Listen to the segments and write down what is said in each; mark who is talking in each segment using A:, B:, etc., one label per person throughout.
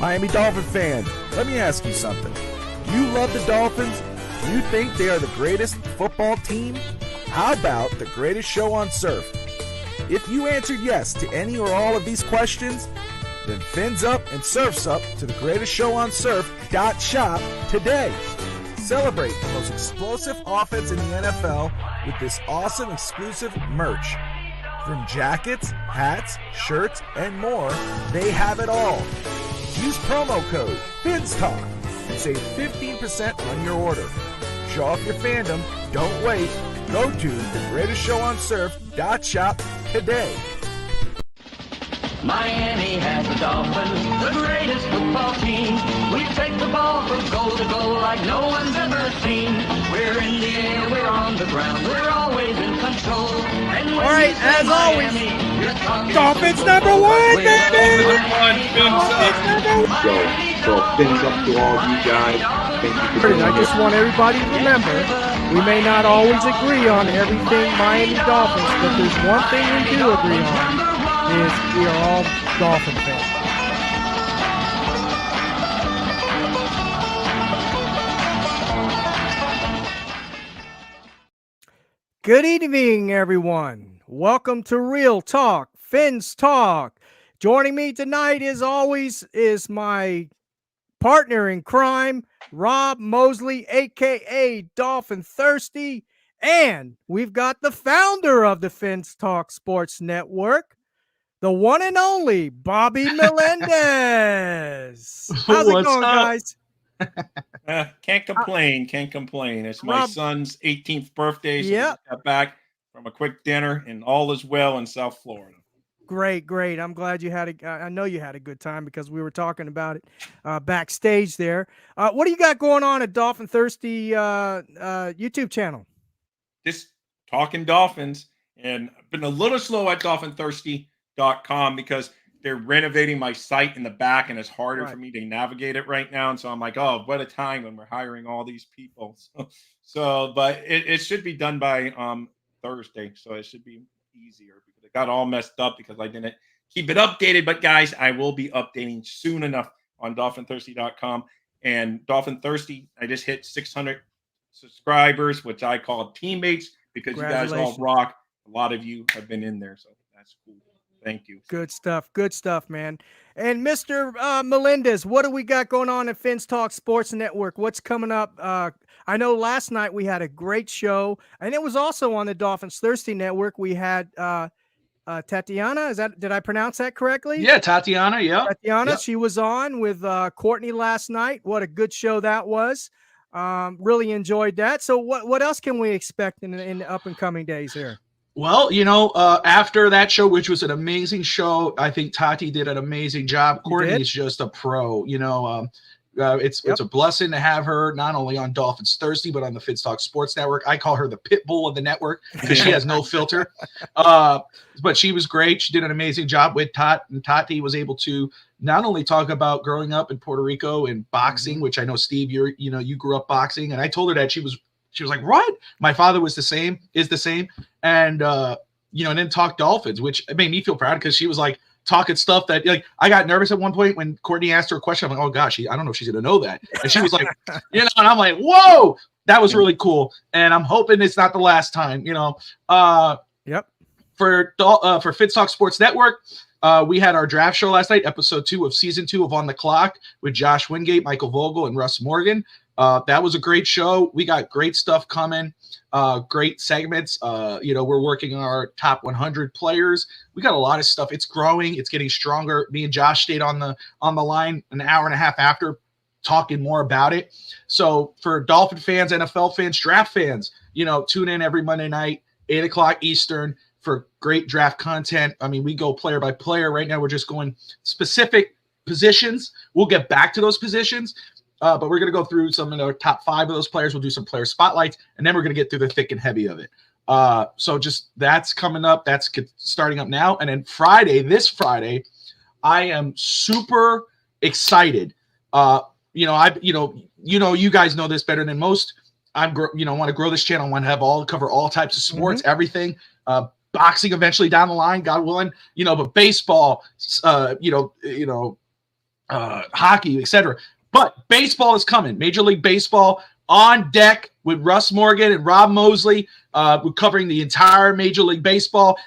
A: Miami Dolphin fans, let me ask you something. You love the Dolphins? Do you think they are the greatest football team? How about the greatest show on surf? If you answered yes to any or all of these questions, then fins up and surfs up to the greatest show on surf.shop today. Celebrate the most explosive offense in the NFL with this awesome exclusive merch. From jackets, hats, shirts, and more, they have it all. Use promo code FINSTALK and save 15% on your order. Show off your fandom. Don't wait. Go to thegreatestshowonsurf.shop today.
B: Miami has the Dolphins, the greatest football team. We take the ball from goal to goal like no one's ever seen. We're in the air, we're on the ground, we're always in control. And all right, as always,
C: Dolphins number one, baby!
D: So fins up to all of you guys. Thank you.
C: I just want everybody to remember, we may not always agree on everything Miami Dolphins, but there's one thing we do agree on. Is we are all Dolphin fans. Good evening, everyone. Welcome to Real Talk, Fins Talk. Joining me tonight, as always, is my partner in crime, Rob Mosley, a.k.a. Dolphin Thirsty. And we've got the founder of the Fins Talk Sports Network, the one and only Bobby Melendez. How's it going, guys?
E: Can't complain. It's my son's 18th birthday, so we just got back from a quick dinner, and all is well in South Florida.
C: Great. I'm glad you had I know you had a good time because we were talking about it backstage there. What do you got going on at Dolphin Thirsty YouTube channel?
E: Just talking Dolphins, and I've been a little slow at DolphinThirsty.com because they're renovating my site in the back, and it's harder for me to navigate it right now. And so I'm like, oh, what a time when we're hiring all these people. But it should be done by Thursday, so it should be easier because it got all messed up because I didn't keep it updated. But guys, I will be updating soon enough on DolphinThirsty.com. And Dolphin Thirsty, I just hit 600 subscribers, which I call teammates, because you guys all rock. A lot of you have been in there, so that's cool. Thank you.
C: Good stuff, man. And Mr. Melendez, what do we got going on at Fins Talk Sports Network? What's coming up? I know last night we had a great show, and it was also on the Dolphins Thirsty Network. We had Tatiana. Did I pronounce that correctly?
F: Yeah, Tatiana. Yeah,
C: Tatiana.
F: Yep.
C: She was on with Courtney last night. What a good show that was. Really enjoyed that. So what else can we expect in the up and coming days here?
F: Well, after that show, which was an amazing show, I think Tati did an amazing job. Courtney's just a pro. It's a blessing to have her not only on Dolphins Thirsty, but on the Fins Talk Sports Network. I call her the pit bull of the network because she has no filter. But she was great. She did an amazing job with and Tati was able to not only talk about growing up in Puerto Rico and boxing, which I know, Steve, you grew up boxing, and I told her that she was like, what? My father is the same. And, and then talk Dolphins, which made me feel proud because she was like talking stuff that I got nervous at one point when Courtney asked her a question. I'm like, oh gosh, I don't know if she's going to know that. And she was like, and I'm like, whoa, that was really cool. And I'm hoping it's not the last time, For Fins Talk Sports Network, we had our draft show last night, episode 2 of season 2 of On the Clock with Josh Wingate, Michael Vogel, and Russ Morgan. That was a great show. We got great stuff coming, great segments. We're working on our top 100 players. We got a lot of stuff. It's growing. It's getting stronger. Me and Josh stayed on the line an hour and a half after talking more about it. So for Dolphin fans, NFL fans, draft fans, tune in every Monday night, 8 o'clock Eastern for great draft content. I mean, we go player by player. Right now, we're just going specific positions. We'll get back to those positions. But we're going to go through some of the top 5 of those players. We'll do some player spotlights, and then we're going to get through the thick and heavy of it. So just that's coming up. That's starting up now. And then this Friday, I am super excited. You guys know this better than most. I want to grow this channel. I want to cover all types of sports, everything. Boxing eventually down the line, God willing. But baseball, hockey, etc. But baseball is coming. Major League Baseball on deck with Russ Morgan and Rob Mosley. We're covering the entire Major League Baseball.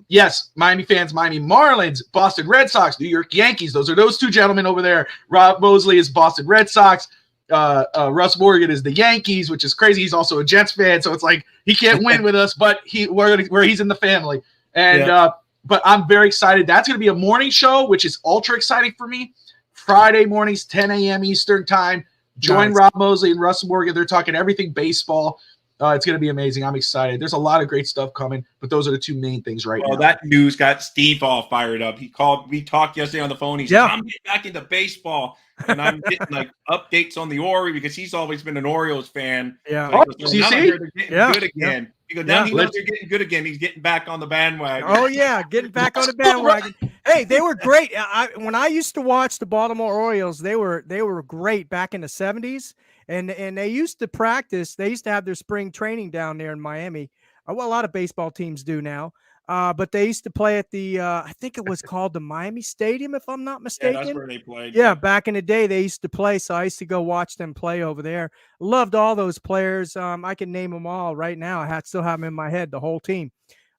F: Yes, Miami fans, Miami Marlins, Boston Red Sox, New York Yankees. Those two gentlemen over there. Rob Mosley is Boston Red Sox. Russ Morgan is the Yankees, which is crazy. He's also a Jets fan, so it's like he can't win with us, but where he's in the family. And but I'm very excited. That's going to be a morning show, which is ultra exciting for me. Friday mornings, 10 a.m. Eastern time. Join Rob Mosley and Russ Morgan. They're talking everything baseball. It's going to be amazing. I'm excited. There's a lot of great stuff coming, but those are the two main things right now.
E: Well, that news got Steve all fired up. He called. We talked yesterday on the phone. He said, "I'm getting back into baseball, and I'm getting like updates on the Ori because he's always been an Orioles fan."
C: Yeah.
E: So goes,
F: you
E: now
F: see?
E: they're getting good again. He goes, now he knows they're getting good again. He's getting back on the bandwagon.
C: Oh yeah, getting back on the bandwagon. Hey, they were great. When I used to watch the Baltimore Orioles, they were great back in the 70s, and they used to practice. They used to have their spring training down there in Miami. Well, a lot of baseball teams do now. But they used to play at the I think it was called the Miami Stadium, if I'm not mistaken.
E: Yeah, that's where they played.
C: Yeah, back in the day they used to play, so I used to go watch them play over there. Loved all those players. I can name them all right now. I still have them in my head, the whole team.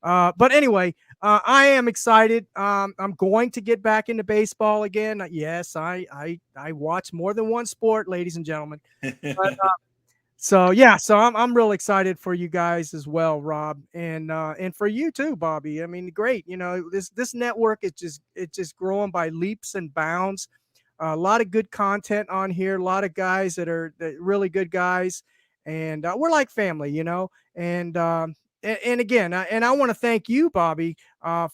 C: But anyway, I am excited. I'm going to get back into baseball again. Yes, I watch more than one sport, ladies and gentlemen. But, so I'm real excited for you guys as well, Rob, and for you too, Bobby. I mean, great. This network is just growing by leaps and bounds. A lot of good content on here. A lot of guys that are really good guys, and we're like family, And again, I want to thank you, Bobby,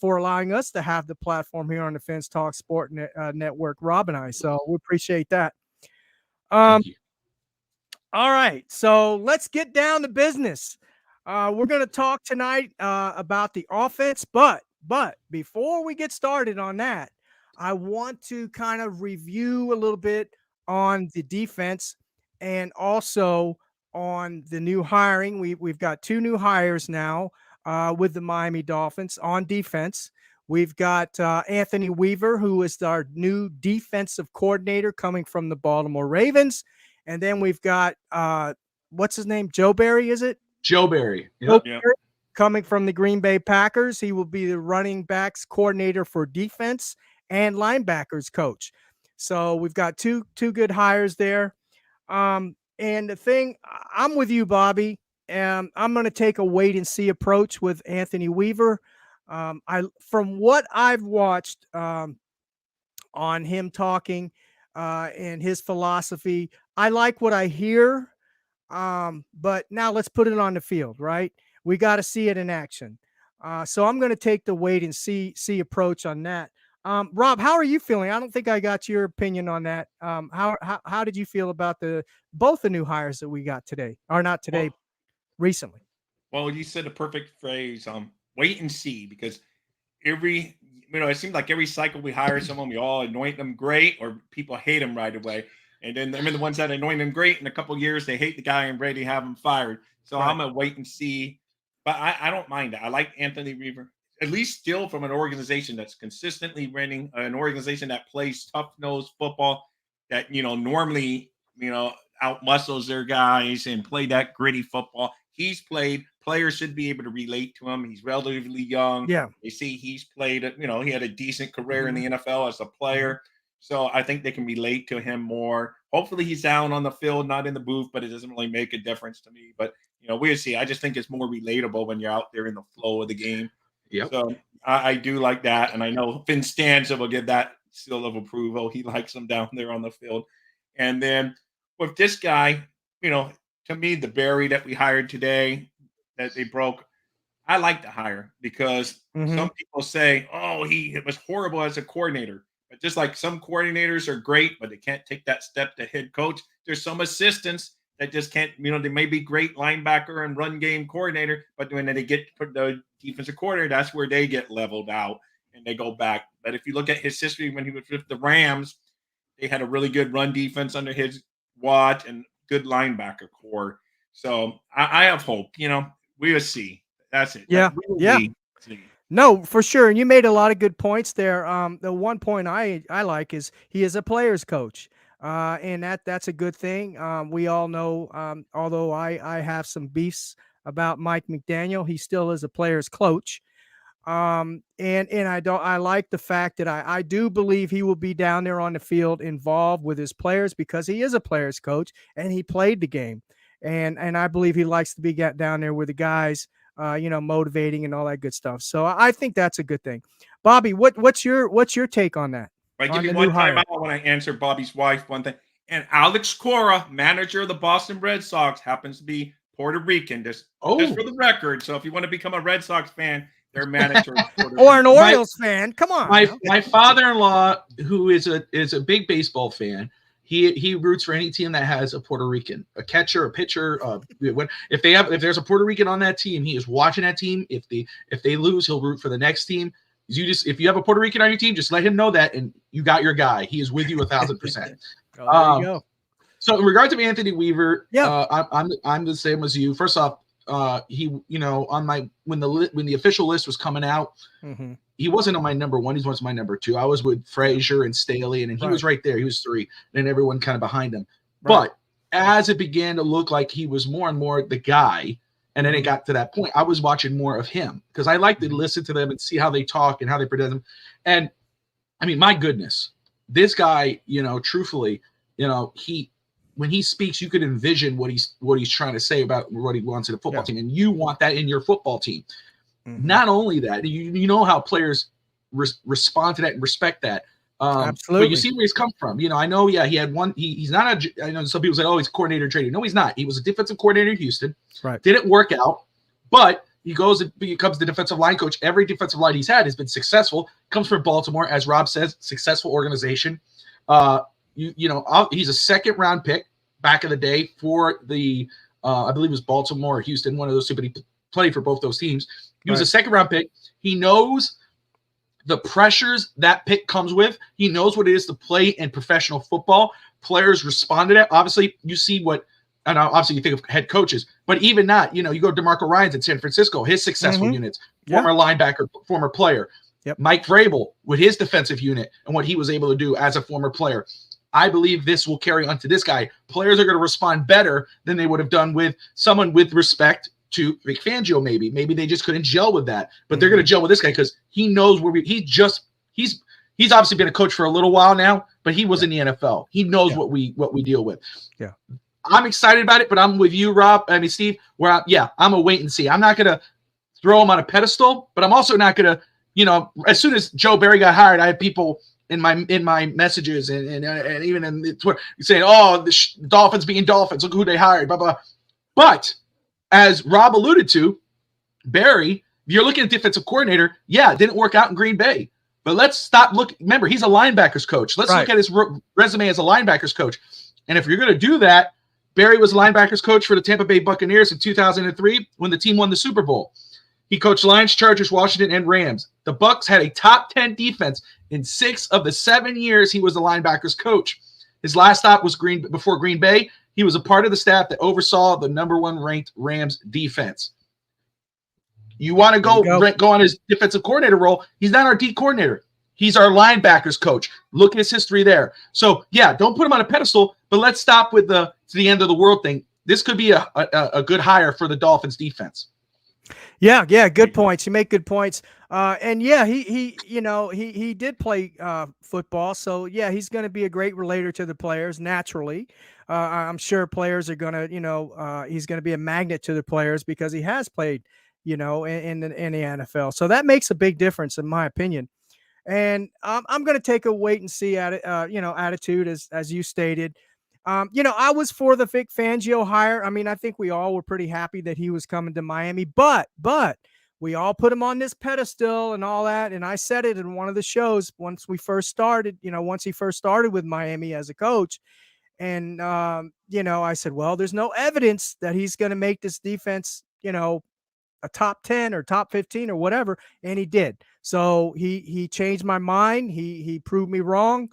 C: for allowing us to have the platform here on the Fence Talk Sport Network, Rob and I. So we appreciate that.
F: Thank you.
C: All right, so let's get down to business. We're going to talk tonight about the offense, but before we get started on that, I want to kind of review a little bit on the defense and also on the new hiring. We've got two new hires now with the Miami Dolphins on defense. We've got Anthony Weaver, who is our new defensive coordinator coming from the Baltimore Ravens. And then we've got what's his name? Joe Barry, is it?
F: Joe Barry.
C: Yep. Coming from the Green Bay Packers. He will be the running backs coordinator for defense and linebackers coach. So we've got two good hires there. And the thing, I'm with you, Bobby. I'm going to take a wait and see approach with Anthony Weaver. From what I've watched on him talking and his philosophy, I like what I hear, but now let's put it on the field, right? We got to see it in action. So I'm going to take the wait and see approach on that. Rob, how are you feeling? I don't think I got your opinion on that. How did you feel about both the new hires that we got today, or not today, recently?
E: Well, you said the perfect phrase. Wait and see, because it seems like every cycle we hire someone, we all anoint them great, or people hate them right away. And then the ones that anoint them great, in a couple of years, they hate the guy and ready to have him fired. So I'm going to wait and see. But I don't mind it. I like Anthony Weaver, at least still from an organization that's consistently winning, an organization that plays tough-nosed football, that, normally, out-muscles their guys and play that gritty football. He's played. Players should be able to relate to him. He's relatively young.
C: Yeah.
E: They see he's played, he had a decent career in the NFL as a player. So I think they can relate to him more. Hopefully he's down on the field, not in the booth, but it doesn't really make a difference to me. But, we'll see. I just think it's more relatable when you're out there in the flow of the game.
F: Yep.
E: So I do like that. And I know Finn Stanza will give that seal of approval. He likes him down there on the field. And then with this guy, to me, the Barry that we hired today, that they broke, I like the hire because some people say, it was horrible as a coordinator. But just like some coordinators are great, but they can't take that step to head coach, there's some assistants that just can't, they may be great linebacker and run game coordinator, but when they get the defensive coordinator, that's where they get leveled out and they go back. But if you look at his history when he was with the Rams, they had a really good run defense under his watch and good linebacker core. So I have hope, we'll see. That's it.
C: Yeah.
E: See.
C: No, for sure. And you made a lot of good points there. The one point I like is he is a player's coach. And that's a good thing. We all know, although I have some beefs about Mike McDaniel, he still is a player's coach. And I like the fact that I do believe he will be down there on the field involved with his players because he is a player's coach and he played the game. And I believe he likes to be down there with the guys, motivating and all that good stuff. So I think that's a good thing. Bobby, what's your take on that?
E: If I give
C: On
E: you
C: the
E: one
C: new
E: time
C: hire?
E: out when I answer Bobby's wife, one thing. And Alex Cora, manager of the Boston Red Sox, happens to be Puerto Rican, just for the record. So if you want to become a Red Sox fan, their manager is Puerto
C: Or an
E: Rican.
C: Orioles fan. Come on.
F: My father-in-law, who is a big baseball fan, he roots for any team that has a Puerto Rican, a catcher, a pitcher. If there's a Puerto Rican on that team, he is watching that team. If they lose, he'll root for the next team. If you have a Puerto Rican on your team, just let him know that, and you got your guy. He is with you 1,000%.
C: There you go.
F: So in regard to Anthony Weaver,
C: Yeah.
F: I'm the same as you. First off, he on when the official list was coming out,
C: Mm-hmm.
F: he wasn't on my number one. He was my number two. I was with Frazier and Staley, and he was right there. He was 3, and everyone kind of behind him.
C: Right.
F: But as it began to look like he was more and more the guy, and then it got to that point, I was watching more of him because I like to listen to them and see how they talk and how they present them. And I mean, my goodness, this guy, truthfully, when he speaks, you could envision what he's trying to say about what he wants in a football team, and you want that in your football team. Mm-hmm. Not only that, you know how players respond to that and respect that.
C: Absolutely.
F: But you see where he's come from. I know. Yeah, he had one. He's not I know some people say, "Oh, he's coordinator traded." No, he's not. He was a defensive coordinator in Houston.
C: Right.
F: Didn't work out, but he goes and becomes the defensive line coach. Every defensive line he's had has been successful. Comes from Baltimore, as Rob says, successful organization. He's a second round pick back in the day for the I believe it was Baltimore or Houston, one of those two, but he played for both those teams. He was a second round pick. He knows the pressures that pick comes with. He knows what it is to play in professional football. Players respond to that. Obviously, you see and obviously you think of head coaches, but even that, you go to DeMarco Ryans in San Francisco, his successful units, former linebacker, former player.
C: Yep.
F: Mike Vrabel with his defensive unit and what he was able to do as a former player. I believe this will carry on to this guy. Players are going to respond better than they would have done with someone with respect to Vic Fangio. Maybe they just couldn't gel with that, but they're going to gel with this guy because he knows he's obviously been a coach for a little while now, but he was in the NFL. He knows what we deal with.
C: Yeah.
F: I'm excited about it, but I'm with you, Rob. I mean, Steve, I'm a wait and see. I'm not going to throw him on a pedestal, but I'm also not going to, as soon as Joe Barry got hired, I had people in my messages and even in Twitter saying, "Oh, the Dolphins being Dolphins. Look who they hired." Blah blah. But as Rob alluded to, Barry, if you're looking at defensive coordinator, it didn't work out in Green Bay. But let's stop looking. Remember, he's a linebackers coach. Let's look at his resume as a linebackers coach. And if you're going to do that, Barry was a linebackers coach for the Tampa Bay Buccaneers in 2003 when the team won the Super Bowl. He coached Lions, Chargers, Washington, and Rams. The Bucs had a top 10 defense in 6 of the 7 years he was the linebackers coach. His last stop was before Green Bay. He was a part of the staff that oversaw the number 1 ranked Rams defense. You want to go on his defensive coordinator role? He's not our D coordinator. He's our linebackers coach. Look at his history there. So, don't put him on a pedestal, but let's stop with the end of the world thing. This could be a good hire for the Dolphins defense.
C: Yeah, good points. You make good points. He did play football, so he's going to be a great relator to the players naturally. I'm sure players are going to, he's going to be a magnet to the players because he has played, in the NFL. So that makes a big difference in my opinion. And I'm going to take a wait and see attitude as you stated. I was for the Vic Fangio hire. I mean, I think we all were pretty happy that he was coming to Miami, but we all put him on this pedestal and all that. And I said it in one of the shows once he first started with Miami as a coach. And, I said, well, there's no evidence that he's going to make this defense, a top 10 or top 15 or whatever. And he did. So he changed my mind. He proved me wrong.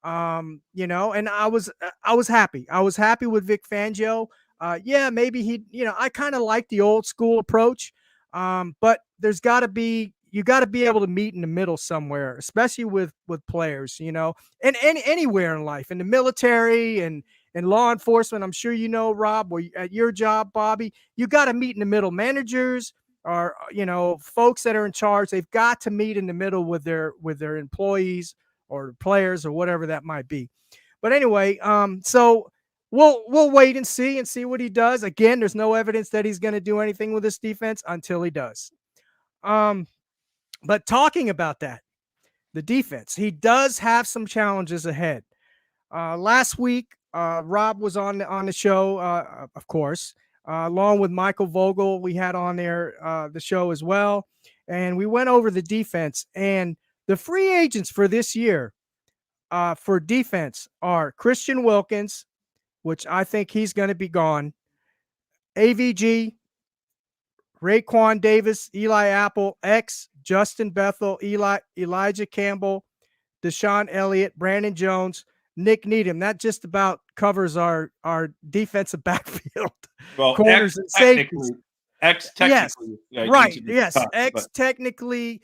C: And I was happy. I was happy with Vic Fangio. Maybe I kind of like the old school approach. But there's got to be, you got to be able to meet in the middle somewhere, especially with players, and anywhere in life, in the military and law enforcement. I'm sure Rob, or at your job, Bobby, you got to meet in the middle. Managers or folks that are in charge, they've got to meet in the middle with their employees or players or whatever that might be. But anyway, so we'll wait and see what he does. Again, there's no evidence that he's going to do anything with this defense until he does. But talking about that, the defense, he does have some challenges ahead. Last week, Rob was on the show, of course, along with Michael Vogel. We had on there the show as well, and we went over the defense. And the free agents for this year for defense are Christian Wilkins, which I think he's going to be gone, AVG, Raekwon Davis, Eli Apple, X, Justin Bethel, Elijah Campbell, Deshaun Elliott, Brandon Jones, Nick Needham. That just about covers our defensive backfield.
E: Well,
C: corners and safeties.
E: X technically.
C: Yes, right. Yes. X technically.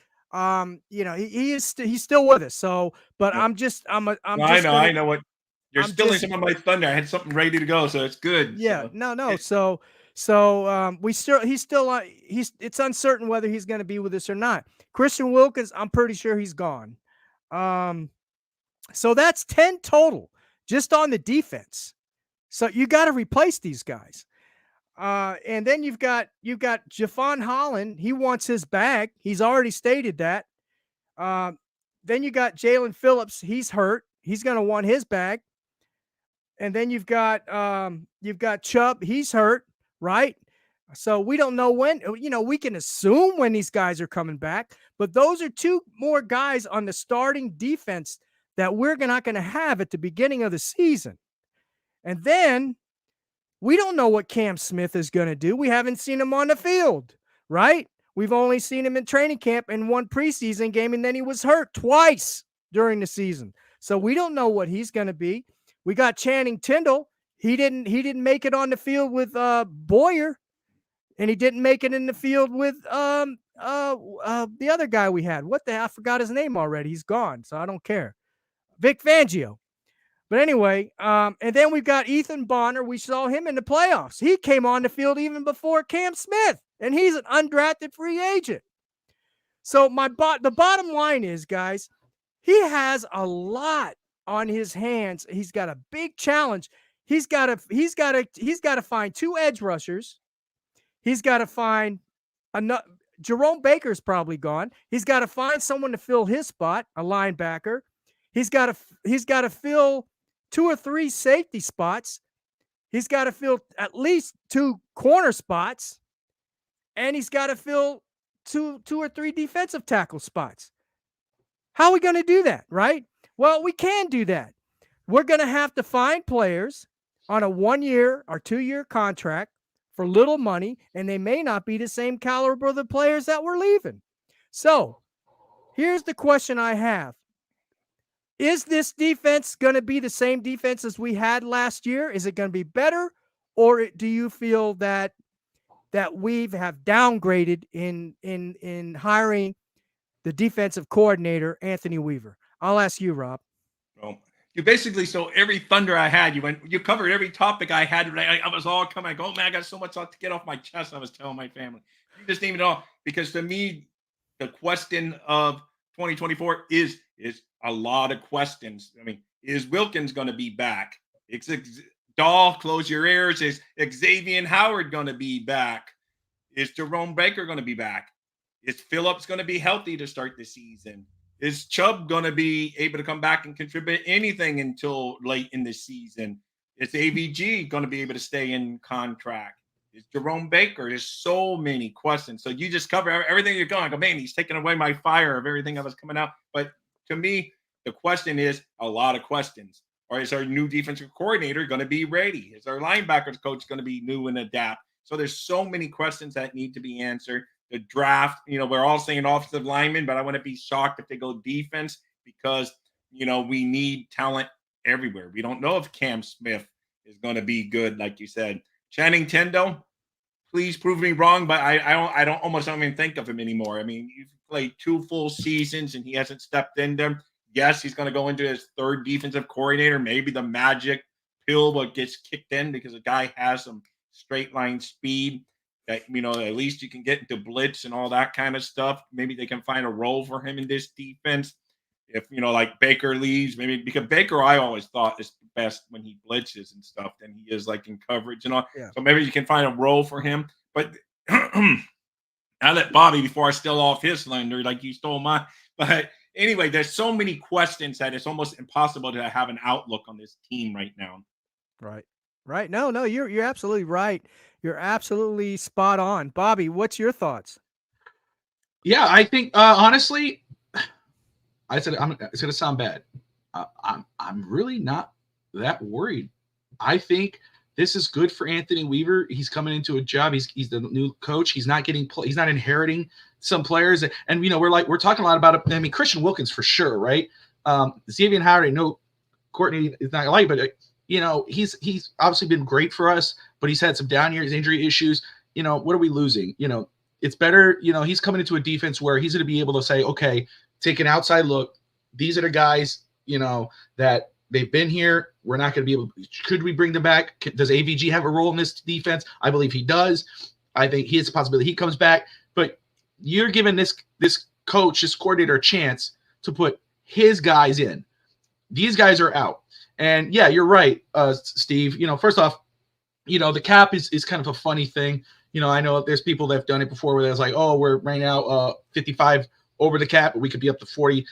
C: He's still with us. So, but yeah.
E: I know what you're stealing some of my thunder. I had something ready to go, so it's good.
C: Yeah. So. It's uncertain whether he's going to be with us or not. Christian Wilkins, I'm pretty sure he's gone. So that's 10 total just on the defense. So you got to replace these guys. And then you've got Javon Holland. He wants his bag. He's already stated that. Then you got Jalen Phillips. He's hurt. He's going to want his bag. And then you've got Chubb. He's hurt, right? So we don't know when. We can assume when these guys are coming back. But those are two more guys on the starting defense that we're not going to have at the beginning of the season. And then we don't know what Cam Smith is going to do. We haven't seen him on the field, right? We've only seen him in training camp in one preseason game, and then he was hurt twice during the season. So we don't know what he's going to be. We got Channing Tindall. He didn't make it on the field with Boyer, and he didn't make it in the field with the other guy we had. I forgot his name already. He's gone, so I don't care. Vic Fangio. But anyway, and then we've got Ethan Bonner. We saw him in the playoffs. He came on the field even before Cam Smith, and he's an undrafted free agent. So the bottom line is, guys, he has a lot on his hands. He's got a big challenge. He's got to find two edge rushers. He's got to find Jerome Baker's probably gone. He's got to find someone to fill his spot, a linebacker. He's got to fill 2 or 3 safety spots. He's got to fill at least 2 corner spots, and he's got to fill two or 3 defensive tackle spots. How are we going to do that, right? Well, we can do that. We're going to have to find players on a 1-year or 2-year contract for little money, and they may not be the same caliber of the players that we're leaving. So here's the question I have. Is this defense going to be the same defense as we had last year? Is it going to be better, or do you feel that we have downgraded in hiring the defensive coordinator, Anthony Weaver? I'll ask you, Rob.
E: Well, you basically, so every thunder I had, you covered every topic I had. I was all coming. I go, man, I got so much to get off my chest. I was telling my family, you just named it all, because to me, the question of 2024 is a lot of questions. I mean, is Wilkins going to be back? Dahl, close your ears. Is Xavier Howard going to be back? Is Jerome Baker going to be back? Is Phillips going to be healthy to start the season? Is Chubb going to be able to come back and contribute anything until late in the season? Is AVG going to be able to stay in contract? Is Jerome Baker? There's so many questions. So you just cover everything you're going. I go, man, he's taking away my fire of everything that was coming out. But to me, the question is a lot of questions. Or is our new defensive coordinator going to be ready? Is our linebackers coach going to be new and adapt? So there's so many questions that need to be answered. The draft, we're all saying offensive linemen, but I wouldn't be shocked if they go defense because, we need talent everywhere. We don't know if Cam Smith is going to be good, like you said. Channing Tindall, please prove me wrong, but I don't almost don't even think of him anymore. I mean, you've played 2 full seasons and he hasn't stepped in them. Yes, he's going to go into his 3rd defensive coordinator. Maybe the magic pill what gets kicked in because the guy has some straight line speed that, at least you can get into blitz and all that kind of stuff. Maybe they can find a role for him in this defense. If, like Baker leaves, maybe because Baker, I always thought is best when he blitzes and stuff than he is like in coverage and all.
C: Yeah.
E: So maybe you can find a role for him. But I let Bobby before I steal off his thunder, like you stole mine. But anyway, there's so many questions that it's almost impossible to have an outlook on this team right now.
C: Right. No, you're absolutely right. You're absolutely spot on. Bobby, what's your thoughts?
F: Yeah, I think honestly, it's going to sound bad. I'm really not that worried. I think this is good for Anthony Weaver. He's coming into a job. He's the new coach. He's not he's not inheriting some players. And we're talking a lot about it. I mean, Christian Wilkins for sure, right? Xavier Howard, I know Courtney is not like, but he's obviously been great for us, but he's had some down years, injury issues. What are we losing? It's better. He's coming into a defense where he's going to be able to say, okay, take an outside look. These are the guys, that they've been here. We're not going to be able. Could we bring them back? Does AVG have a role in this defense? I believe he does. I think he has a possibility he comes back. But you're giving this coach, this coordinator, a chance to put his guys in. These guys are out. And yeah, you're right, Steve. First off, the cap is kind of a funny thing. I know there's people that have done it before where there's like, oh, we're right now 55 over the cap, but we could be up to 40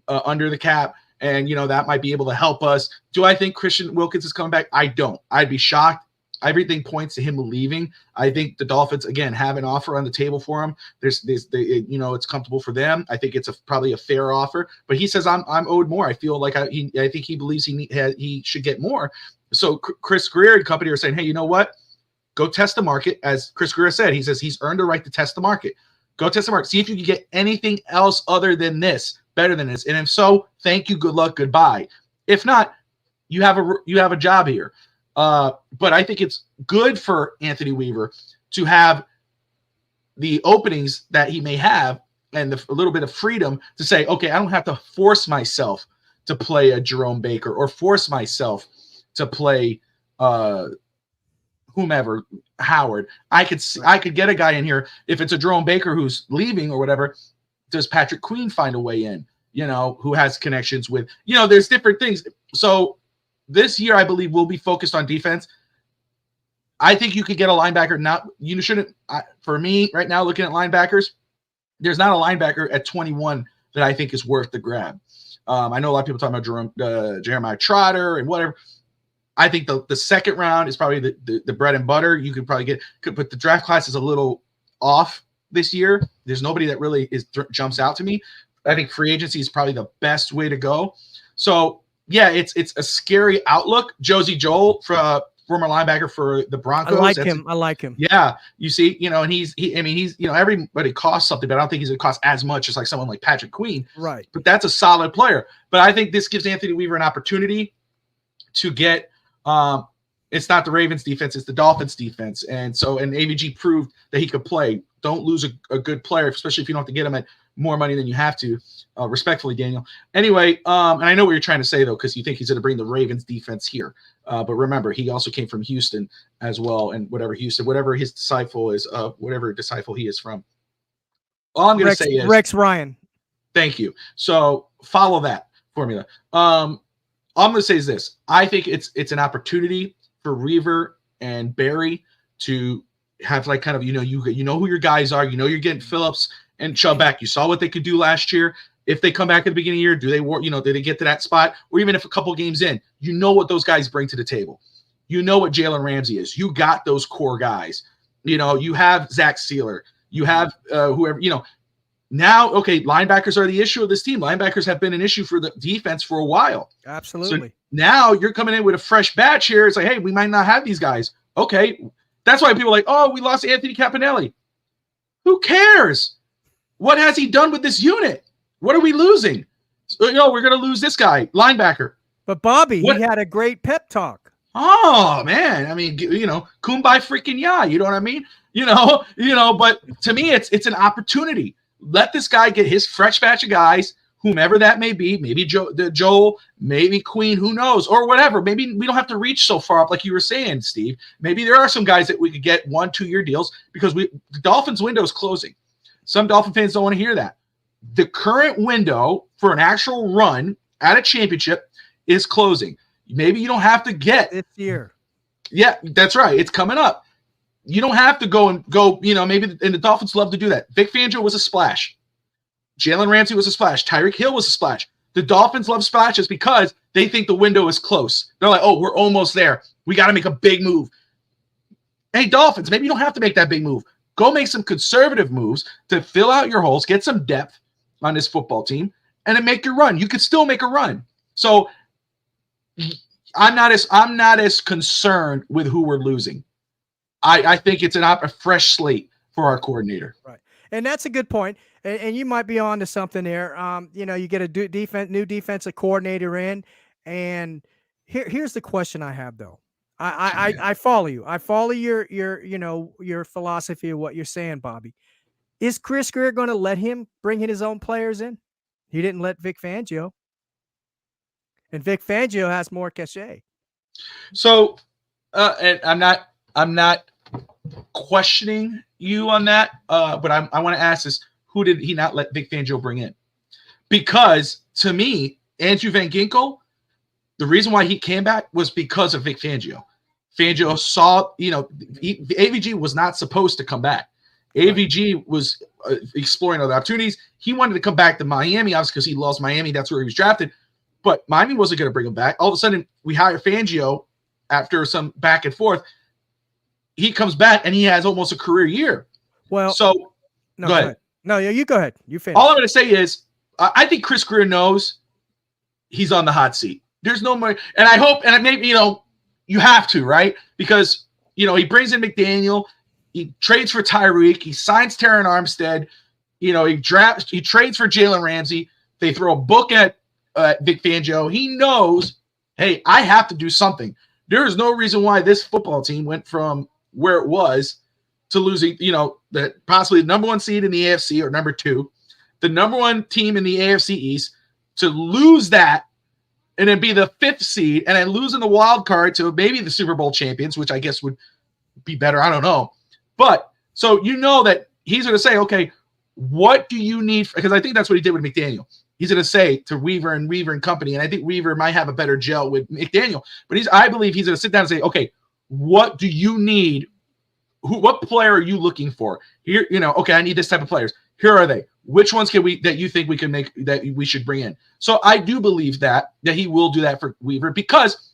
F: under the cap. And, that might be able to help us. Do I think Christian Wilkins is coming back? I don't. I'd be shocked. Everything points to him leaving. I think the Dolphins, again, have an offer on the table for him. It's comfortable for them. I think it's probably a fair offer. But he says, I'm owed more. I feel like I think he believes he should get more. So Chris Greer and company are saying, hey, you know what? Go test the market. As Chris Greer said, he says he's earned a right to test the market. Go test the market. See if you can get anything else other than this, better than this. And if so, thank you, good luck, goodbye. If not, you have a job here. But I think it's good for Anthony Weaver to have the openings that he may have and a little bit of freedom to say, okay, I don't have to force myself to play a Jerome Baker or force myself to play whomever, Howard. I could get a guy in here. If it's a Jerome Baker who's leaving or whatever, does Patrick Queen find a way in, who has connections with, there's different things. So this year, I believe, will be focused on defense. I think you could get a linebacker. For me right now, looking at linebackers, there's not a linebacker at 21 that I think is worth the grab. I know a lot of people talking about Jeremiah Trotter and whatever. I think the second round is probably the bread and butter. You could probably but the draft class is a little off this year. There's nobody that really jumps out to me. I think free agency is probably the best way to go. So yeah, it's a scary outlook. Josie Joel, former linebacker for the Broncos.
C: I like him.
F: Yeah, you see, and he's everybody costs something, but I don't think he's going to cost as much as like someone like Patrick Queen.
C: Right.
F: But that's a solid player. But I think this gives Anthony Weaver an opportunity to get. It's not the Ravens defense, it's the Dolphins defense. And AVG proved that he could play. Don't lose a good player, especially if you don't have to get him at more money than you have to. Respectfully, Daniel. Anyway, and I know what you're trying to say, though, because you think he's going to bring the Ravens defense here. But remember, he also came from Houston as well, and whatever his disciple is, whatever disciple he is from. All I'm going to say is
C: Rex Ryan.
F: Thank you. So follow that formula. All I'm going to say is this. I think it's an opportunity for Weaver and Barry to have like kind of, you know who your guys are. You're getting Phillips and Chubb back. You saw what they could do last year. If they come back at the beginning of the year, do they get to that spot? Or even if a couple games in, you know what those guys bring to the table. You know what Jalen Ramsey is. You got those core guys. You have Zach Sealer. You have whoever, Now, okay, linebackers are the issue of this team. Linebackers have been an issue for the defense for a while.
C: Absolutely.
F: So now you're coming in with a fresh batch here. It's like, hey, we might not have these guys. Okay. That's why people are like, oh, we lost Anthony Campanelli. Who cares? What has he done with this unit? What are we losing? We're going to lose this guy, linebacker.
C: But Bobby, he had a great pep talk.
F: Oh, man. I mean, kumbaya freaking yeah. You know what I mean? But to me, it's an opportunity. Let this guy get his fresh batch of guys, whomever that may be, maybe Joel, maybe Queen, who knows, or whatever. Maybe we don't have to reach so far up like you were saying, Steve. Maybe there are some guys that we could get 1-2 year deals because the Dolphins window is closing. Some Dolphin fans don't want to hear that. The current window for an actual run at a championship is closing. Maybe you don't have to get
C: this year.
F: Yeah, that's right. It's coming up. You don't have to go, maybe, and the Dolphins love to do that. Vic Fangio was a splash. Jalen Ramsey was a splash. Tyreek Hill was a splash. The Dolphins love splashes because they think the window is close. They're like, oh, we're almost there. We got to make a big move. Hey, Dolphins, maybe you don't have to make that big move. Go make some conservative moves to fill out your holes, get some depth on this football team, and then make your run. You could still make a run. So I'm not as concerned with who we're losing. I think it's a fresh slate for our coordinator.
C: Right. And that's a good point. And you might be on to something there. You get a new defensive coordinator in. And here's the question I have, though. I follow you. I follow your philosophy of what you're saying, Bobby. Is Chris Greer going to let him bring in his own players in? He didn't let Vic Fangio. And Vic Fangio has more cachet.
F: So, and I'm not questioning you on that, but I want to ask this: who did he not let Vic Fangio bring in? Because to me, Andrew Van Ginkel, the reason why he came back was because of Vic Fangio. Fangio saw, AVG was not supposed to come back. AVG was exploring other opportunities. He wanted to come back to Miami, obviously, because he loves Miami. That's where he was drafted. But Miami wasn't going to bring him back. All of a sudden, we hire Fangio after some back and forth. He comes back, and he has almost a career year.
C: Well,
F: so
C: no,
F: go ahead.
C: No, you go ahead. You finish.
F: All I'm going to say is I think Chris Greer knows he's on the hot seat. There's no more. And I hope, and maybe, you have to, right? Because, he brings in McDaniel. He trades for Tyreek. He signs Terran Armstead. He trades for Jalen Ramsey. They throw a book at Vic Fangio. He knows, hey, I have to do something. There is no reason why this football team went from where it was to losing, possibly the number one seed in the AFC or number two, the number one team in the AFC East, to lose that and then be the fifth seed and then losing the wild card to maybe the Super Bowl champions, which I guess would be better. I don't know. But so that he's going to say, okay, what do you need? Because I think that's what he did with McDaniel. He's going to say to Weaver and company, and I think Weaver might have a better gel with McDaniel, but I believe he's going to sit down and say, okay, what do you need? What player are you looking for? Here, okay, I need this type of players. Here are they. Which ones that you think we can make, that we should bring in? So I do believe that he will do that for Weaver because,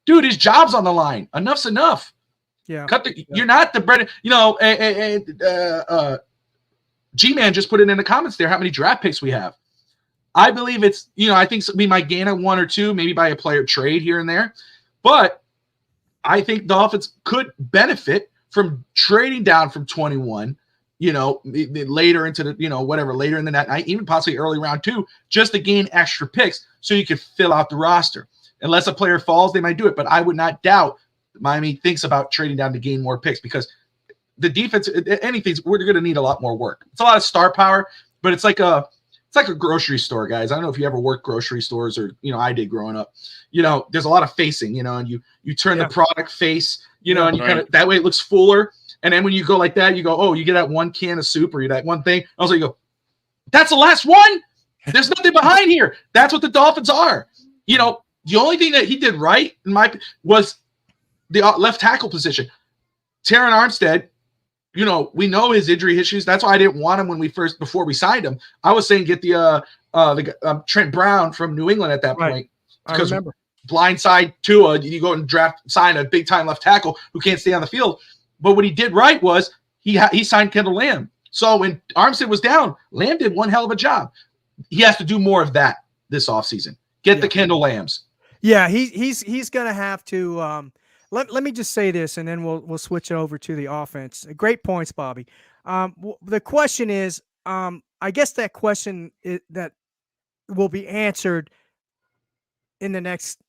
F: dude, his job's on the line. Enough's enough.
C: Yeah.
F: You're not the bread. G-Man just put it in the comments there how many draft picks we have. I believe it's, I think we might gain a 1 or 2, maybe by a player trade here and there. But I think Dolphins could benefit from trading down from 21, later into the, later in the night, even possibly early round 2, just to gain extra picks so you could fill out the roster. Unless a player falls, they might do it. But I would not doubt Miami thinks about trading down to gain more picks because the defense, we're going to need a lot more work. It's a lot of star power, but it's like a grocery store, guys. I don't know if you ever worked grocery stores or, I did growing up. There's a lot of facing, and you turn the product face, and you kind of, that way it looks fuller. And then when you go like that, you go, oh, you get that one can of soup or that one thing. Also, you go, that's the last one. There's nothing behind here. That's what the Dolphins are. The only thing that he did right was the left tackle position. Terran Armstead, we know his injury issues. That's why I didn't want him before we signed him. I was saying get the Trent Brown from New England at that point.
C: I remember.
F: Blindside Tua, you go and sign a big time left tackle who can't stay on the field. But what he did right was he signed Kendall Lamb. So when Armstead was down, Lamb did one hell of a job. He has to do more of that this offseason. Get the Kendall Lambs.
C: Yeah, he's going to have to. Let me just say this, and then we'll switch over to the offense. Great points, Bobby. The question is, I guess that question that will be answered in the next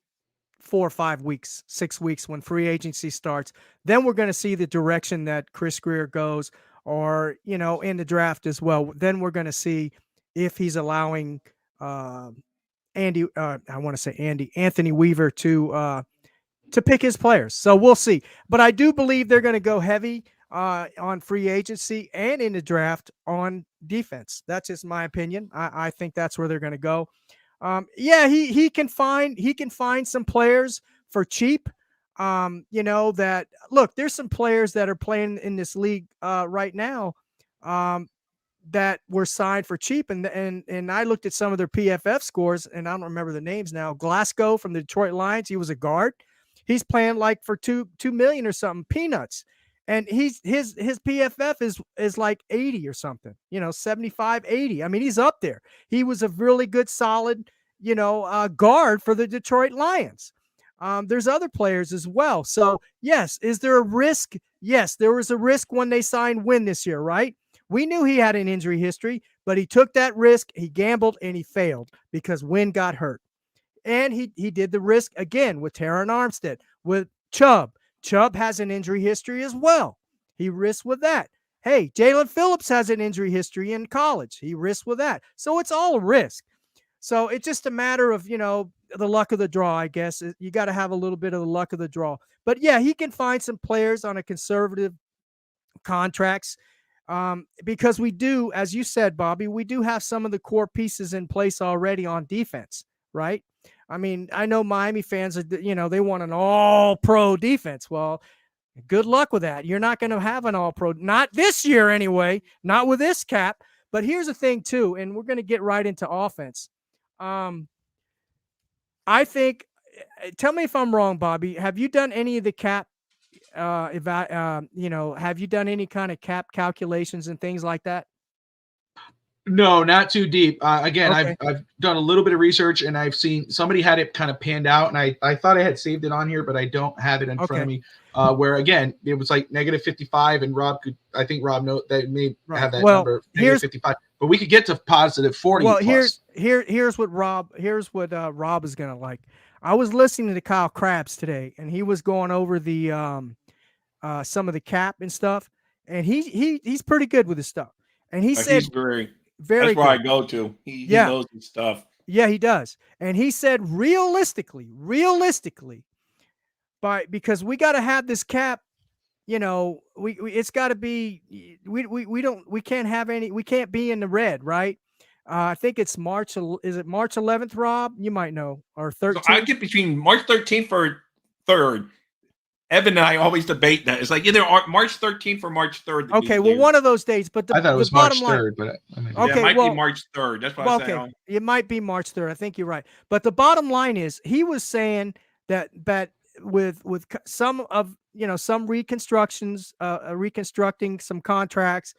C: 4 or 5 weeks, 6 weeks when free agency starts. Then we're going to see the direction that Chris Greer goes, or, in the draft as well. Then we're going to see if he's allowing Anthony Weaver to pick his players. So we'll see. But I do believe they're going to go heavy on free agency and in the draft on defense. That's just my opinion. I think that's where they're going to go. He can find some players for cheap. That look, there's some players that are playing in this league right now that were signed for cheap, and I looked at some of their PFF scores, and I don't remember the names now. Glasgow from the Detroit Lions, he was a guard. He's playing like for $2 million or something, peanuts. And his PFF is like 80 or something, 75, 80. I mean, he's up there. He was a really good, solid, guard for the Detroit Lions. There's other players as well. So yes, is there a risk? Yes, there was a risk when they signed Wynn this year, right? We knew he had an injury history, but he took that risk. He gambled and he failed because Wynn got hurt. And he did the risk again with Terron Armstead, with Chubb. Chubb has an injury history as well. He risked with that. Hey, Jalen Phillips has an injury history in college. He risked with that. So it's all a risk. So it's just a matter of, the luck of the draw, I guess. You got to have a little bit of the luck of the draw. But yeah, he can find some players on a conservative contracts because we do, as you said, Bobby, we do have some of the core pieces in place already on defense, right? I mean, I know Miami fans, they want an all-pro defense. Well, good luck with that. You're not going to have an all-pro, not this year anyway, not with this cap. But here's the thing, too, and we're going to get right into offense. I think, tell me if I'm wrong, Bobby, have you done any of the cap, have you done any kind of cap calculations and things like that?
F: No, not too deep. Again,
C: Okay.
F: I've done a little bit of research, and I've seen somebody had it kind of panned out, and I thought I had saved it on here, but I don't have it in front of me. Where again, it was like -55, and I think Rob know that may have that number -55, but we could get to +40.
C: Well, here's what Rob is gonna like. I was listening to Kyle Krabs today, and he was going over the some of the cap and stuff, and he's pretty good with his stuff. And he said
E: he's very
C: that's
E: where
C: good.
E: I go to. He knows his stuff.
C: Yeah, he does. And he said realistically, because we got to have this cap, it's got to be we can't be in the red, right? I think it's March. Is it March 11th, Rob? You might know, or 13th.
E: So I get between March 13th or 3rd. Evan and I always debate that. It's like either March 13th or March 3rd.
C: Okay, well, one of those days. But
F: I thought it was March 3rd, but
E: it might be March 3rd. That's what I said.
C: It might be March 3rd. I think you're right. But the bottom line is, he was saying that with some of some reconstructing some contracts,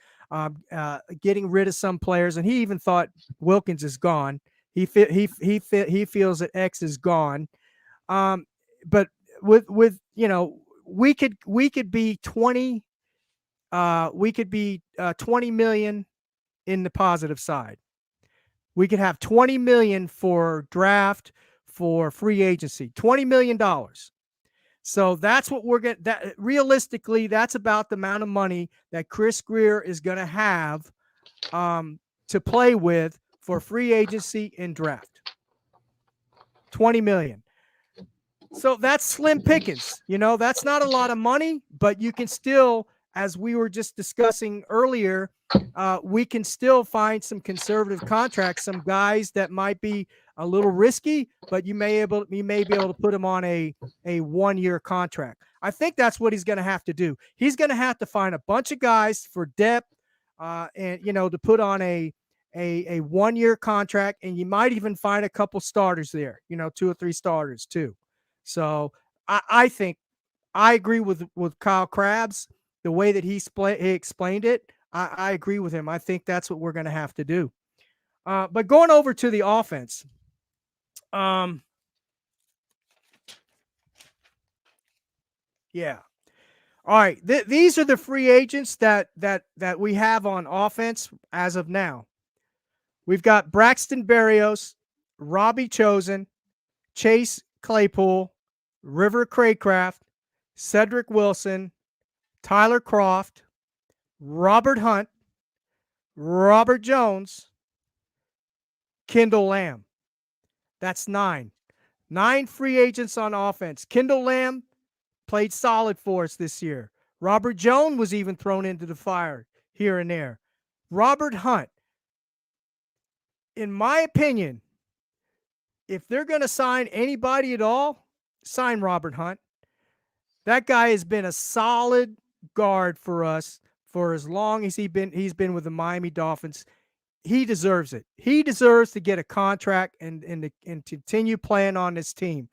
C: getting rid of some players, and he even thought Wilkins is gone. He feels that X is gone. But with we could be 20 20 million in the positive side. We could have 20 million for draft, for free agency, $20 million. So that's what we're getting. That realistically, that's about the amount of money that Chris Greer is going to have to play with for free agency and draft. 20 million. So that's slim pickings. That's not a lot of money, but you can still, as we were just discussing earlier, we can still find some conservative contracts, some guys that might be a little risky, but you may be able to put them on a 1-year contract. I think that's what he's going to have to do. He's going to have to find a bunch of guys for depth, and to put on a 1-year contract, and you might even find a couple starters there, 2 or 3 starters too. So I think I agree with Kyle Krabs, the way that he explained it. I agree with him. I think that's what we're going to have to do. But going over to the offense, yeah. All right. These are the free agents that we have on offense as of now. We've got Braxton Berrios, Robbie Chosen, Chase Claypool, River Craycraft, Cedric Wilson, Tyler Croft, Robert Hunt, Robert Jones, Kendall Lamb. That's 9. 9 free agents on offense. Kendall Lamb played solid for us this year. Robert Jones was even thrown into the fire here and there. Robert Hunt, in my opinion, if they're going to sign anybody at all, sign Robert Hunt. That guy has been a solid guard for us for as long as he's been with the Miami Dolphins. He deserves it. He deserves to get a contract and continue playing on this team.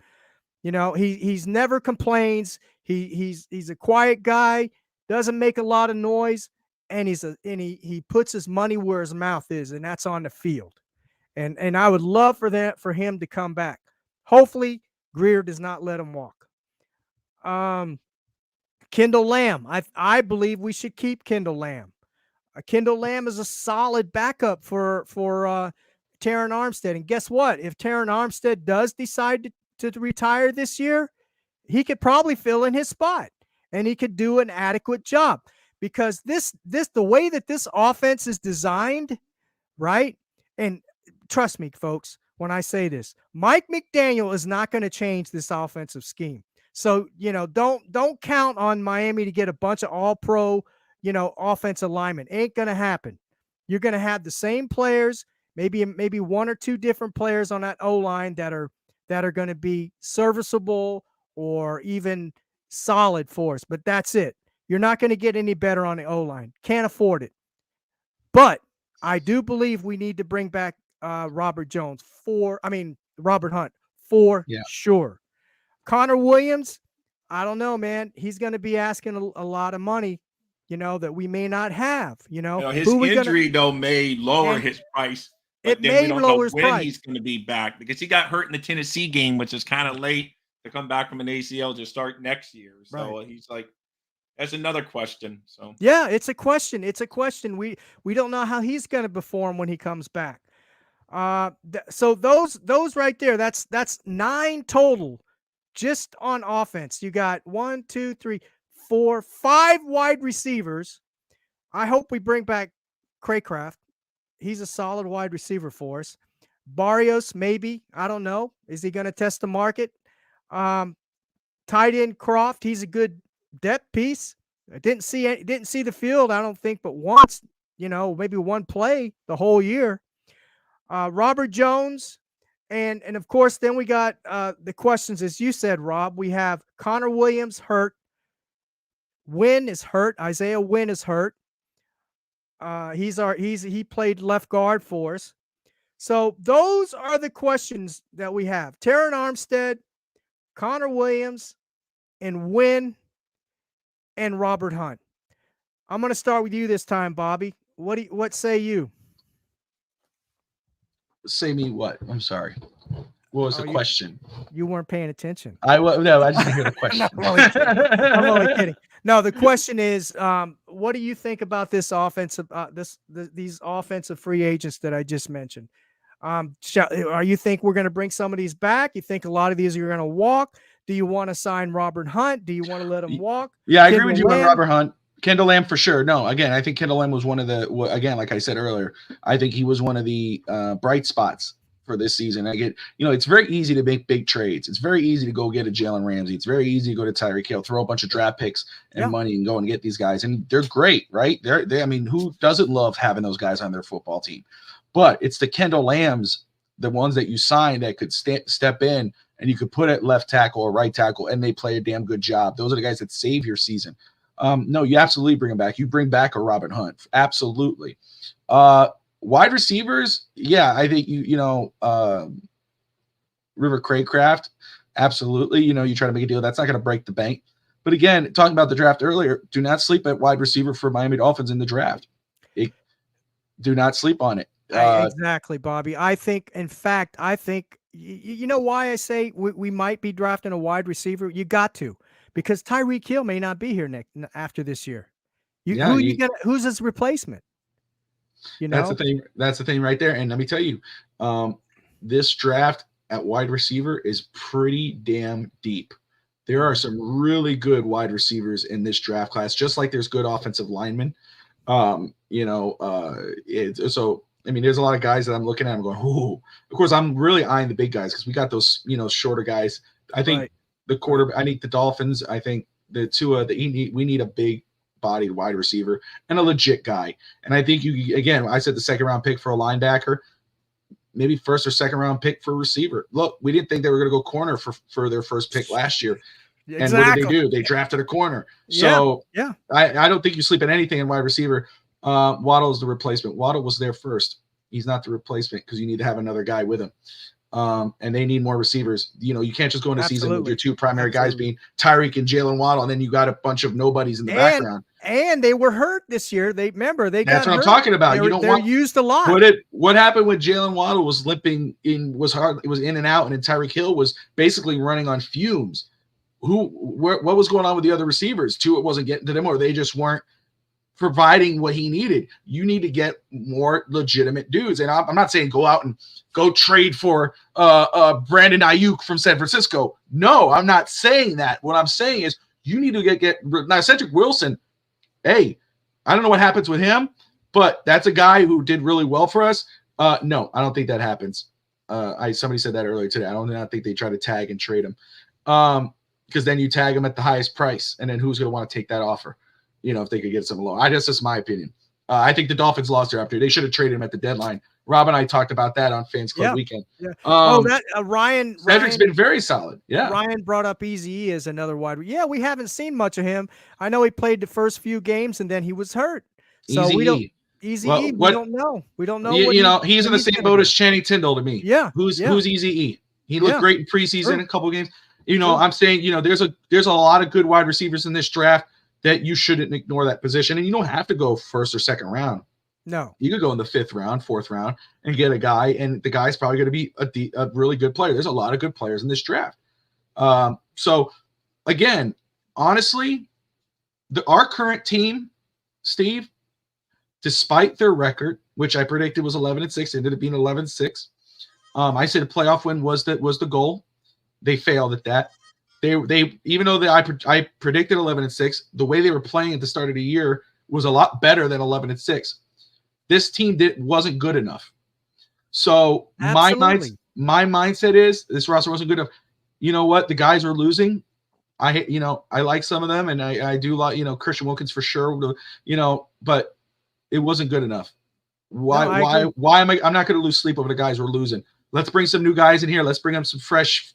C: You know, he's never complains. He's a quiet guy, doesn't make a lot of noise, and he puts his money where his mouth is, and that's on the field. And I would love for him to come back. Hopefully, Greer does not let him walk. Kendall Lamb. I believe we should keep Kendall Lamb. Kendall Lamb is a solid backup for Terron Armstead. And guess what? If Terron Armstead does decide to retire this year, he could probably fill in his spot, and he could do an adequate job, because the way that this offense is designed, right? And trust me, folks, when I say this, Mike McDaniel is not going to change this offensive scheme. So, don't count on Miami to get a bunch of all-pro, offensive linemen. Ain't going to happen. You're going to have the same players, maybe one or two different players on that O-line that are going to be serviceable or even solid for us. But that's it. You're not going to get any better on the O-line. Can't afford it. But I do believe we need to bring back Robert Hunt for sure. Connor Williams, I don't know, man. He's going to be asking a lot of money, that we may not have.
E: His injury though may lower his price. But then we don't know when he's going to be back, because he got hurt in the Tennessee game, which is kind of late to come back from an ACL to start next year. So he's like, that's another question. So
C: yeah, it's a question. We don't know how he's going to perform when he comes back. So those right there, that's 9 total, just on offense. You got 1, 2, 3, 4, 5 wide receivers. I hope we bring back Craycraft. He's a solid wide receiver for us. Barrios, maybe. I don't know. Is he going to test the market? Tight end Croft, he's a good depth piece. I didn't see the field, I don't think, but once, maybe one play the whole year. Robert Jones, and of course, then we got the questions, as you said, Rob. We have Connor Williams hurt. Wynn is hurt. Isaiah Wynn is hurt. He played left guard for us. So those are the questions that we have. Terron Armstead, Connor Williams, and Wynn, and Robert Hunt. I'm going to start with you this time, Bobby. What say you?
F: Say me what? I'm sorry. What was the question?
C: You weren't paying attention.
F: I just didn't hear the question.
C: I'm only kidding. No, the question is, what do you think about this offensive, these offensive free agents that I just mentioned? You think we're going to bring some of these back? You think a lot of these are going to walk? Do you want to sign Robert Hunt? Do you want to let him walk?
F: Yeah, I agree with you on Robert Hunt. Kendall Lamb for sure. No, again, I think Kendall Lamb was one of the, again, like I said earlier, I think he was one of the bright spots for this season. It's very easy to make big trades. It's very easy to go get a Jalen Ramsey. It's very easy to go to Tyreek Hill, throw a bunch of draft picks and money and go and get these guys. And they're great, right? Who doesn't love having those guys on their football team? But it's the Kendall Lambs, the ones that you signed that could step in and you could put at left tackle or right tackle and they play a damn good job. Those are the guys that save your season. No, you absolutely bring him back. You bring back a Robert Hunt. Absolutely. Wide receivers, yeah, I think River Craycraft, absolutely. You try to make a deal. That's not going to break the bank. But again, talking about the draft earlier, do not sleep at wide receiver for Miami Dolphins in the draft. Do not sleep on it.
C: Exactly, Bobby. I think, you know why I say we might be drafting a wide receiver? You got to, because Tyreek Hill may not be here after this year. Who's his replacement?
F: That's the thing right there. And let me tell you, this draft at wide receiver is pretty damn deep. There are some really good wide receivers in this draft class, just like there's good offensive linemen. So I mean, there's a lot of guys that I'm looking at. I'm going, ooh. Of course, I'm really eyeing the big guys because we got those, shorter guys. I think the quarterback. I need the Dolphins. I think the Tua. We need a big-bodied wide receiver and a legit guy. And I think I said the second-round pick for a linebacker, maybe first or second-round pick for a receiver. Look, we didn't think they were going to go corner for their first pick last year. Exactly. And what did they do? They drafted a corner. So
C: yeah.
F: I don't think you sleep at anything in wide receiver. Waddle is the replacement. Waddle was there first. He's not the replacement because you need to have another guy with him. And they need more receivers. You can't just go into season with your two primary guys being Tyreek and Jalen Waddle, and then you got a bunch of nobodies in the background.
C: And they were hurt this year. That's
F: what I'm talking about.
C: They're used a lot.
F: What happened when Jalen Waddle was limping was hard. It was in and out, and then Tyreek Hill was basically running on fumes. What was going on with the other receivers? It wasn't getting to them, or they just weren't providing what he needed. You need to get more legitimate dudes. And I'm not saying go out and go trade for Brandon Ayuk from San Francisco. No, I'm not saying that. What I'm saying is you need to get now Cedric Wilson. Hey, I don't know what happens with him, but that's a guy who did really well for us. No, I don't think that happens. Somebody said that earlier today. I don't think they try to tag and trade him. Because then you tag him at the highest price, and then who's going to want to take that offer? If they could get something low. That's my opinion. I think the Dolphins lost their opportunity. They should have traded him at the deadline. Rob and I talked about that on Fans Club Weekend.
C: Yeah. Ryan.
F: Cedric's been very solid. Yeah.
C: Ryan brought up Eazy-E as another wide. Yeah, we haven't seen much of him. I know he played the first few games and then he was hurt. So we don't. Eazy-E, we don't know. We don't know.
F: He's in the same boat as Channing Tindall to me.
C: Yeah.
F: Who's Eazy-E? He looked great in preseason, a couple games. I'm saying, there's a lot of good wide receivers in this draft that you shouldn't ignore that position. And you don't have to go first or second round.
C: No.
F: You could go in the 5th round, 4th round, and get a guy, and the guy's probably going to be a really good player. There's a lot of good players in this draft. So, again, honestly, our current team, Steve, despite their record, which I predicted was 11-6, ended up being 11-6. I said a playoff win was the goal. They failed at that. They even though I predicted 11-6, the way they were playing at the start of the year was a lot better than 11-6. This team wasn't good enough. So my mindset is this roster wasn't good enough. You know what? The guys were losing. I like some of them, and I do like Christian Wilkins for sure. But it wasn't good enough. Why am I'm not going to lose sleep over the guys we're losing. Let's bring some new guys in here. Let's bring them some fresh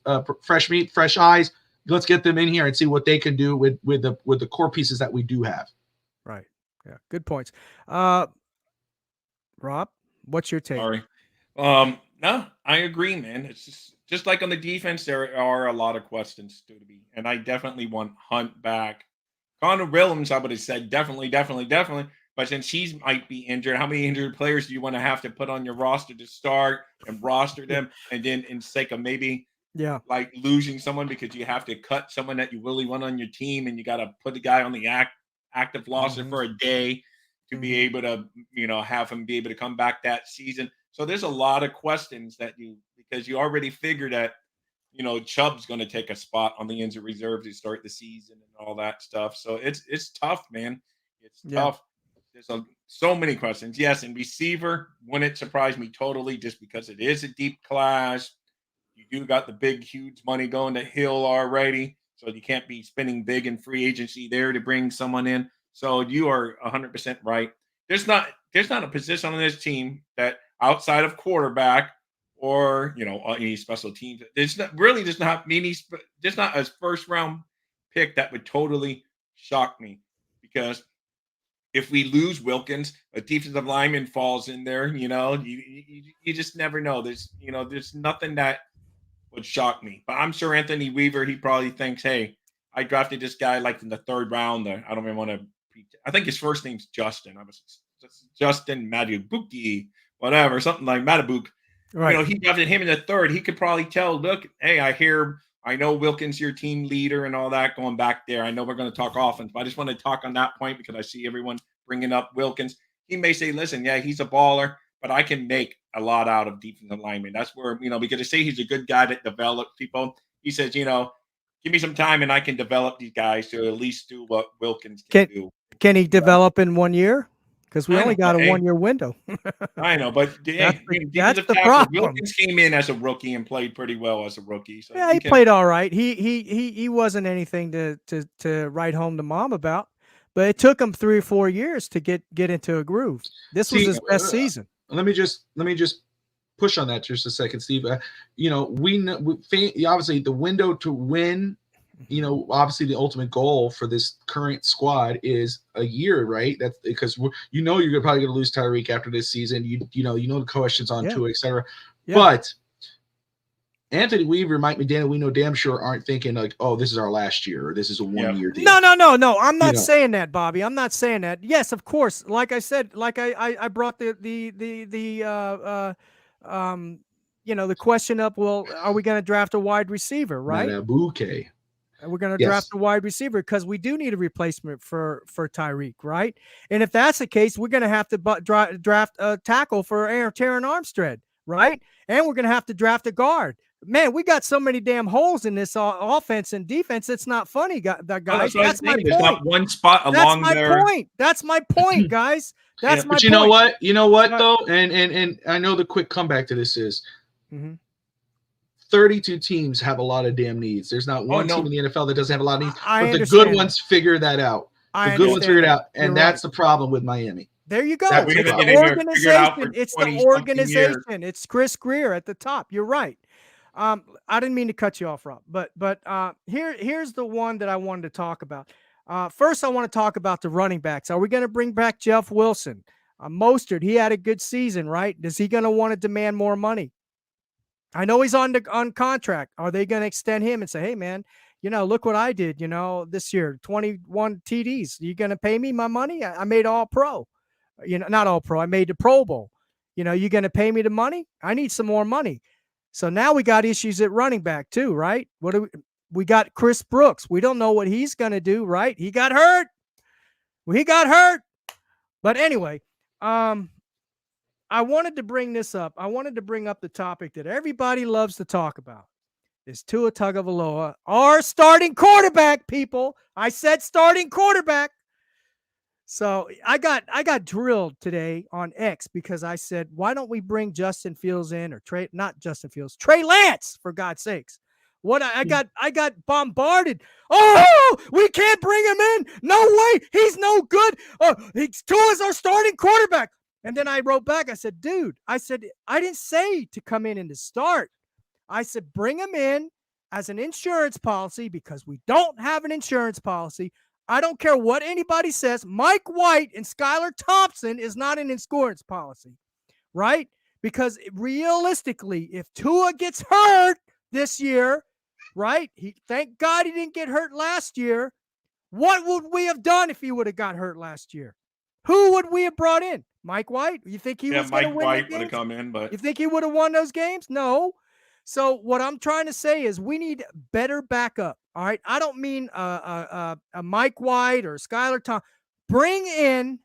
F: meat, fresh eyes. Let's get them in here and see what they can do with the core pieces that we do have.
C: Right. Yeah. Good points. Rob, what's your take?
E: Sorry. No, I agree, man. It's just like on the defense, there are a lot of questions still to be, and I definitely want Hunt back. Connor Williams, I would have said definitely. But since he might be injured, how many injured players do you want to have to put on your roster to start and roster them, and then in sake of maybe like losing someone because you have to cut someone that you really want on your team, and you got to put the guy on the active roster for a day to be able to, have him be able to come back that season. So there's a lot of questions because you already figured that, Chubb's going to take a spot on the injured reserve to start the season and all that stuff. So it's tough, man. It's tough. There's so many questions. Yes, and receiver wouldn't surprise me totally just because it is a deep class. You do got the big, huge money going to Hill already, so you can't be spending big in free agency there to bring someone in. So you are 100% right. There's not a position on this team that outside of quarterback or any special teams. There's not a first round pick that would totally shock me, because if we lose Wilkins, a defensive lineman falls in there. You just never know. There's nothing that would shock me. But I'm sure Anthony Weaver, he probably thinks, hey, I drafted this guy like in the 3rd round. I don't even want to. I think his first name's Justin. Justin Madabuki, whatever, something like Madabuk.
C: Right.
E: He drafted him in the 3rd. He could probably tell, look, hey, I know Wilkins, your team leader and all that going back there. I know we're going to talk offense, but I just want to talk on that point because I see everyone bringing up Wilkins. He may say, listen, yeah, he's a baller, but I can make a lot out of defensive linemen. That's where, because they say he's a good guy that develops people. He says, give me some time and I can develop these guys to at least do what Wilkins can do.
C: Can he develop in 1 year? Because we only got a 1 year window.
E: I know, but
C: that's the problem.
E: Wilkins came in as a rookie and played pretty well as a rookie. So
C: yeah, he played all right. He wasn't anything to write home to mom about, but it took him 3 or 4 years to get into a groove. This was his best season.
F: Let me just push on that just a second, Steve. We know obviously the window to win. Obviously the ultimate goal for this current squad is a year, right? That's because you're probably going to lose Tyreek after this season. You know the questions on Tua, etc. Yeah. But Anthony Weaver, Mike McDaniel, we know damn sure aren't thinking like, oh, this is our last year or this is a 1 year deal.
C: No. I'm not saying that, Bobby. I'm not saying that. Yes, of course. Like I said, like I brought the question up. Well, are we going to draft a wide receiver? Right.
F: Matabuke.
C: We're going to draft a wide receiver because we do need a replacement for Tyreek, right? And if that's the case, we're going to have to draft a tackle for Terron Armstead, right? And we're going to have to draft a guard. Man, we got so many damn holes in this offense and defense. It's not funny, guys. That's my point.
E: There's not one spot along there.
C: That's my point, guys. That's my point.
F: But you know what though, and I know the quick comeback to this is. 32 teams have a lot of damn needs. There's not one team in the NFL that doesn't have a lot of needs. But the good ones figure that out. The good ones figure it out. And that's the problem with Miami.
C: There you go. It's the organization. It's Chris Greer at the top. You're right. I didn't mean to cut you off, Rob. But here's the one that I wanted to talk about. First, I want to talk about the running backs. Are we going to bring back Jeff Wilson? Mostert, he had a good season, right? Is he going to want to demand more money? I know he's on contract. Are they going to extend him and say, hey, man, look what I did, this year, 21 TDs. You going to pay me my money? I made all pro, not all pro. I made the Pro Bowl. You going to pay me the money? I need some more money. So now we got issues at running back too, right? We got Chris Brooks. We don't know what he's going to do, right? He got hurt. But anyway, I wanted to bring this up. I wanted to bring up the topic that everybody loves to talk about. Is Tua Tagovailoa our starting quarterback, people? I said starting quarterback. So I got drilled today on X because I said, why don't we bring Justin Fields in or Trey Lance, for God's sakes. I got bombarded. Oh, we can't bring him in. No way. He's no good. Tua's our starting quarterback. And then I wrote back, I said, dude, I didn't say to come in and to start. I said, bring him in as an insurance policy because we don't have an insurance policy. I don't care what anybody says. Mike White and Skylar Thompson is not an insurance policy, right? Because realistically, if Tua gets hurt this year, right? Thank God he didn't get hurt last year. What would we have done if he would have got hurt last year? Who would we have brought in? Mike White? You think he was going to win?
E: Mike White would have come in, but
C: you think he would have won those games? No. So what I'm trying to say is we need better backup. All right. I don't mean a Mike White or Skylar Thompson. Bring in.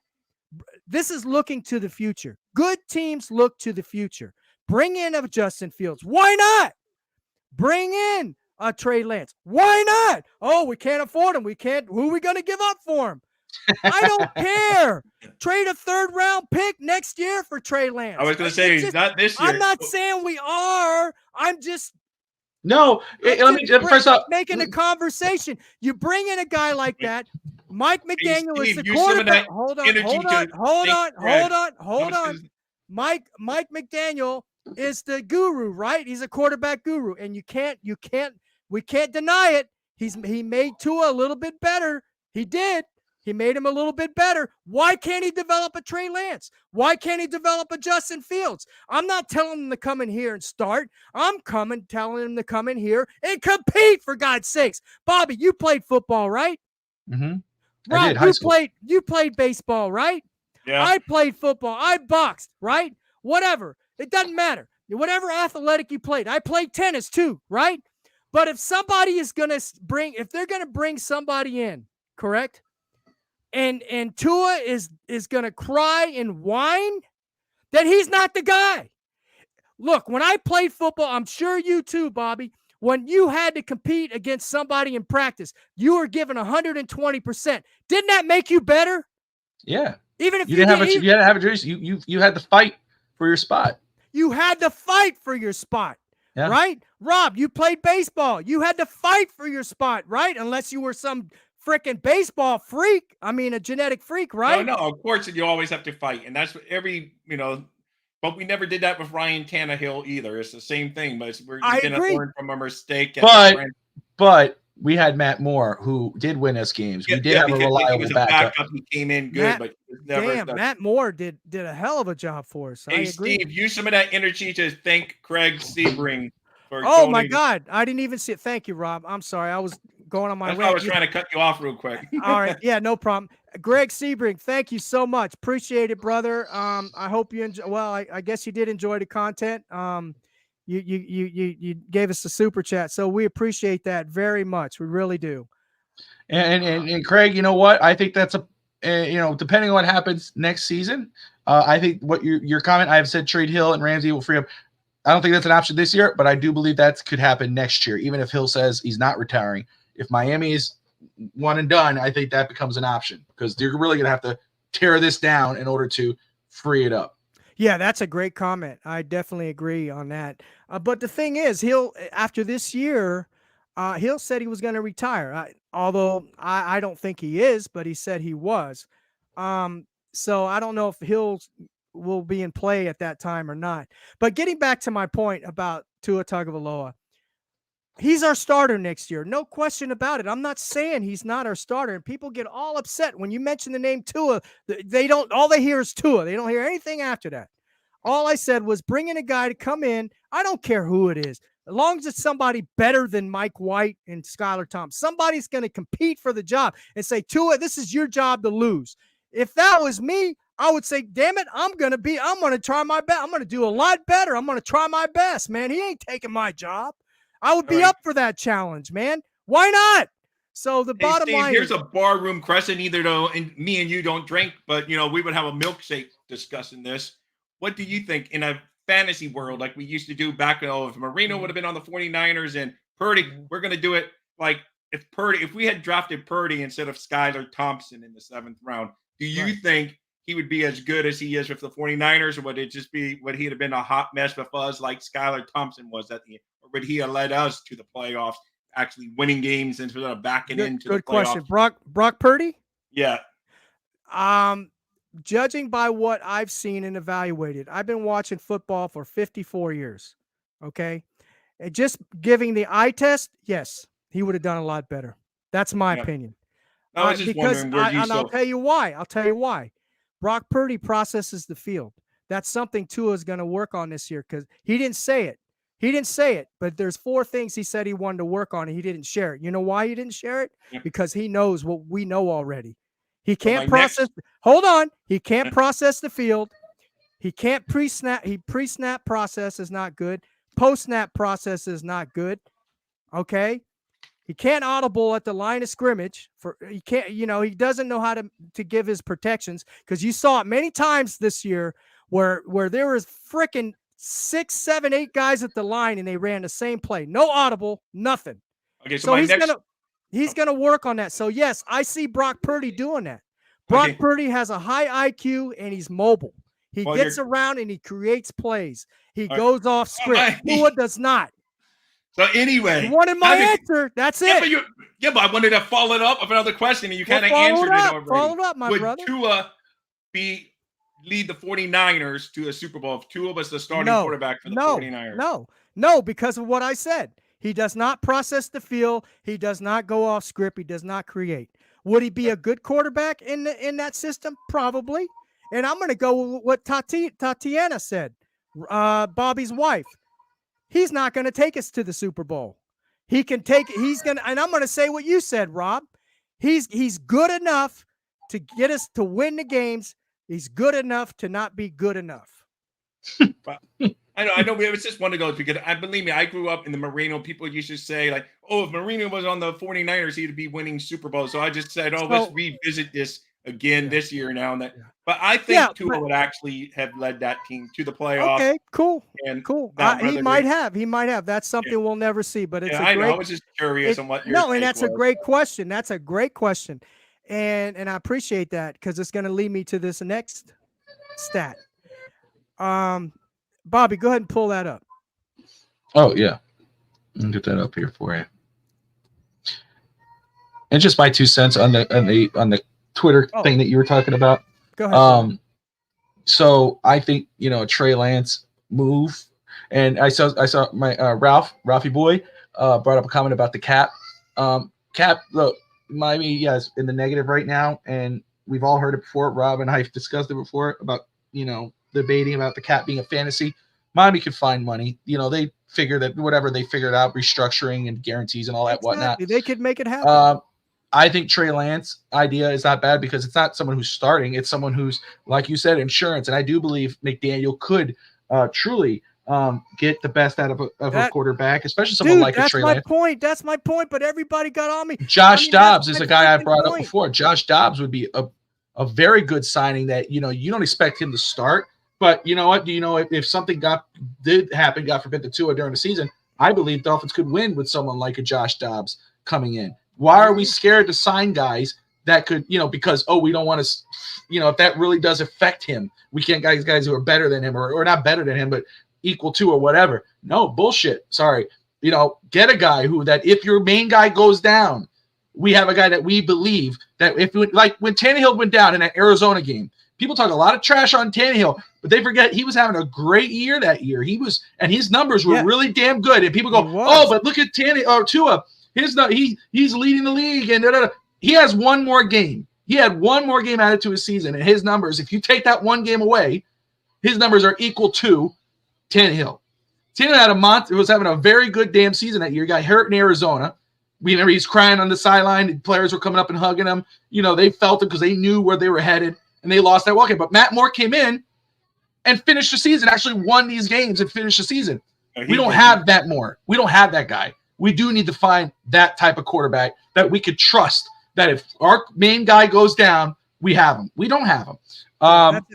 C: This is looking to the future. Good teams look to the future. Bring in a Justin Fields. Why not? Bring in a Trey Lance. Why not? Oh, we can't afford him. We can't. Who are we going to give up for him? I don't care. Trade a 3rd round pick next year for Trey Lance.
E: I was going to say he's not this year.
C: I'm not saying we are. I'm just
F: first off,
C: making a conversation. You bring in a guy like that. Mike McDaniel is the quarterback. Hold on. Mike McDaniel is the guru, right? He's a quarterback guru, and we can't deny it. He made Tua a little bit better. He did. He made him a little bit better. Why can't he develop a Trey Lance? Why can't he develop a Justin Fields? I'm not telling him to come in here and start. I'm telling him to come in here and compete, for God's sakes. Bobby, you played football, right?
F: Mm-hmm.
C: Rob, you played baseball, right?
E: Yeah.
C: I played football. I boxed, right? Whatever. It doesn't matter. Whatever athletic you played. I played tennis too, right? But if somebody is going to if they're going to bring somebody in, correct? And Tua is going to cry and whine, then he's not the guy. Look, when I played football, I'm sure you too, Bobby, when you had to compete against somebody in practice, you were given 120%. Didn't that make you better?
F: Yeah.
C: Even if
F: you didn't have a choice. You had to fight for your spot.
C: You had to fight for your spot, right? Rob, you played baseball. You had to fight for your spot, right? Unless you were some freaking baseball freak. I mean, a genetic freak, right?
E: No, of course you always have to fight. And that's what but we never did that with Ryan Tannehill either. It's the same thing, but we're going to learn from a mistake.
F: But we had Matt Moore, who did win us games. We did have a reliable backup.
E: He came in good, but
C: Matt Moore did a hell of a job for us.
E: Hey,
C: I agree.
E: Steve, use some of that energy to thank Craig Sebring for.
C: Oh my God, I didn't even see it. Thank you, Rob. I'm sorry, I was going on my.
E: I was trying to cut you off real quick.
C: All right, yeah, no problem. Greg Sebring, thank you so much. Appreciate it, brother. I hope you enjoy. Well, I guess you did enjoy the content. You gave us a super chat, so we appreciate that very much. We really do.
F: And Craig, you know what? I think that's depending on what happens next season, I think what your comment, I have said trade Hill and Ramsey will free up. I don't think that's an option this year, but I do believe that could happen next year, even if Hill says he's not retiring. If Miami is one and done, I think that becomes an option because they're really going to have to tear this down in order to free it up.
C: Yeah, that's a great comment. I definitely agree on that. But the thing is, after this year, Hill said he was going to retire. Although I don't think he is, but he said he was. So I don't know if Hill will be in play at that time or not. But getting back to my point about Tua Tagovailoa, he's our starter next year. No question about it. I'm not saying he's not our starter. And people get all upset when you mention the name Tua. All they hear is Tua. They don't hear anything after that. All I said was bring in a guy to come in. I don't care who it is. As long as it's somebody better than Mike White and Skylar Thompson, somebody's going to compete for the job and say, Tua, this is your job to lose. If that was me, I would say, damn it, I'm going to try my best. I'm going to do a lot better. I'm going to try my best, man. He ain't taking my job. I would be up for that challenge, man. Why not? So the bottom line
E: here's a barroom question. Either though, and me and you don't drink, but we would have a milkshake discussing this. What do you think in a fantasy world like we used to do back if Marino would have been on the 49ers and Purdy, we're going to do it like if we had drafted Purdy instead of Skylar Thompson in the 7th round, do you think he would be as good as he is with the 49ers, or would he have been a hot mess with us like Skylar Thompson was at the end? Or would he have led us to the playoffs, actually winning games instead of backing into the playoffs?
C: Good question. Brock Purdy?
E: Yeah.
C: Judging by what I've seen and evaluated, I've been watching football for 54 years. Okay. And just giving the eye test, yes, he would have done a lot better. That's my opinion.
E: I was just wondering where you
C: I'll tell you why. Brock Purdy processes the field. That's something Tua is going to work on this year because he didn't say it. But there's 4 things he said he wanted to work on and he didn't share it. You know why he didn't share it? Yeah. Because he knows what we know already. He can't process. Hold on. He can't process the field. He can't pre-snap. Pre-snap process is not good. Post-snap process is not good. Okay. He can't audible at the line of scrimmage. He can't. He doesn't know how to give his protections because you saw it many times this year where there was freaking 6, 7, 8 guys at the line and they ran the same play. No audible, nothing.
E: Okay, so
C: he's gonna work on that. So yes, I see Brock Purdy doing that. Brock Purdy has a high IQ and he's mobile. He gets around and he creates plays. He goes off script. Tua does not.
E: So anyway,
C: you wanted my answer. That's it.
E: But I wanted to follow it up with another question, and you kind of answered it already.
C: Follow it up, my brother.
E: Would Tua lead the 49ers to a Super Bowl if Tua was the starting quarterback for the 49ers?
C: No, because of what I said. He does not process the field. He does not go off script. He does not create. Would he be a good quarterback in that system? Probably. And I'm going to go with what Tatiana said, Bobby's wife. He's not going to take us to the Super Bowl. He can take it. And I'm going to say what you said, Rob. He's good enough to get us to win the games. He's good enough to not be good enough.
E: I know. We was just one of those because believe me, I grew up in the Marino. People used to say like, "Oh, if Marino was on the 49ers, he'd be winning Super Bowl." So I just said, let's revisit this again this year now. And that,
C: Yeah.
E: but I think Tua would actually have led that team to the playoffs.
C: Okay, cool.
E: And
C: Cool.
E: he
C: Might have. He might have. That's something we'll never see. But it's
E: I know. I was just curious on what your take
C: that's
E: was.
C: a great question. That's a great question, and I appreciate that because it's going to lead me to this next stat. Bobby, go ahead and pull that up.
F: Oh yeah, I'll get that up here for you. And just my 2 cents on the Twitter thing that you were talking about.
C: Go ahead.
F: So I think a Trey Lance move, and I saw my Ralphie boy brought up a comment about the cap. Cap, look, Miami, yes, in the negative right now, and we've all heard it before. Rob and I have discussed it before about debating about the cap being a fantasy. Miami could find money. They figure that whatever they figured out, restructuring and guarantees and all that whatnot.
C: They could make it happen.
F: I think Trey Lance idea is not bad because it's not someone who's starting. It's someone who's, like you said, insurance. And I do believe McDaniel could truly get the best out of a quarterback, especially someone like a Trey Lance.
C: That's my point. But everybody got on me.
F: Josh Dobbs is a guy I brought up before. Josh Dobbs would be a very good signing that, you don't expect him to start. But you know what? Do you know if something did happen, God forbid, to Tua during the season, I believe Dolphins could win with someone like a Josh Dobbs coming in. Why are we scared to sign guys that could, because, we don't want to, if that really does affect him, we can't guys who are better than him or not better than him, but equal to or whatever. No, bullshit. Sorry. Get a guy that if your main guy goes down, we have a guy that we believe that like when Tannehill went down in that Arizona game, people talk a lot of trash on Tannehill, but they forget he was having a great year that year. And his numbers were really damn good. And people go, but look at Tua. He's leading the league and he has one more game. He had one more game added to his season, and his numbers, if you take that one game away, his numbers are equal to Tannehill. Tannehill was having a very good damn season that year. He got hurt in Arizona. We remember he's crying on the sideline. The players were coming up and hugging him. They felt it because they knew where they were headed, and they lost that ball game. But Matt Moore came in and finished the season, actually won these games and finished the season. We don't have Matt Moore. We don't have that guy. We do need to find that type of quarterback that we could trust, that if our main guy goes down, we have him. We don't have him.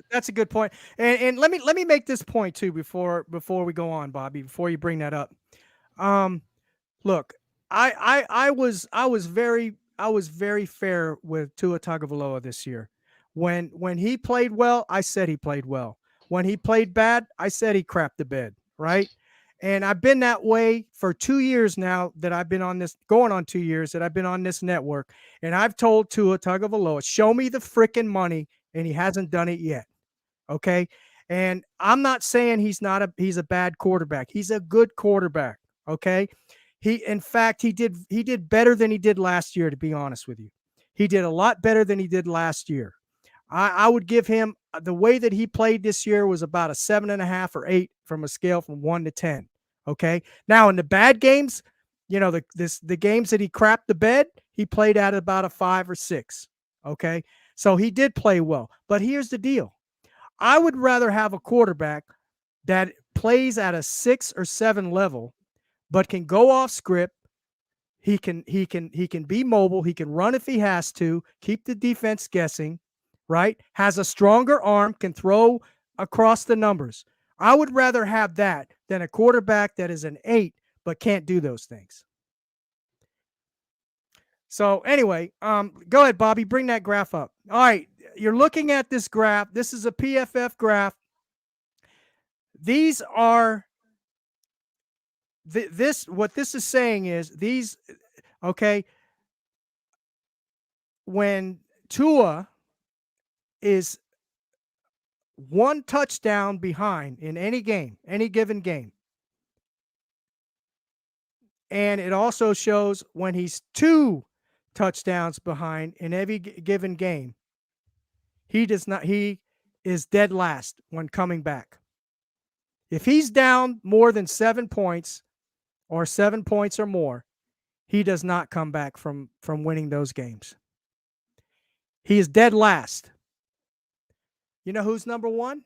C: That's a good point. And let me make this point too before we go on, Bobby, before you bring that up. Look, I was very fair with Tua Tagovailoa this year. When he played well, I said he played well. When he played bad, I said he crapped the bed, right? And I've been that way for 2 years now that I've been on this, going on 2 years that I've been on this network. And I've told Tua Tagovailoa, show me the freaking money, and he hasn't done it yet. Okay. And I'm not saying he's a bad quarterback. He's a good quarterback. Okay. In fact, he did better than he did last year, to be honest with you. He did a lot better than he did last year. I would give him, the way that he played this year was about a 7.5 or 8 from a scale from 1 to 10. Okay. Now in the bad games, the games that he crapped the bed, he played at about a 5 or 6. Okay. So he did play well, but here's the deal. I would rather have a quarterback that plays at a 6 or 7 level, but can go off script. He can be mobile. He can run if he has to, keep the defense guessing, right? Has a stronger arm, can throw across the numbers. I would rather have that than a quarterback that is an 8, but can't do those things. So anyway, go ahead, Bobby, bring that graph up. All right. You're looking at this graph. This is a PFF graph. These are what this is saying is when Tua is 1 touchdown behind in any game, any given game. And it also shows when he's 2 touchdowns behind in every given game. He is dead last when coming back. If he's down more than 7 points or 7 points or more, he does not come back from winning those games. He is dead last. You know who's number 1?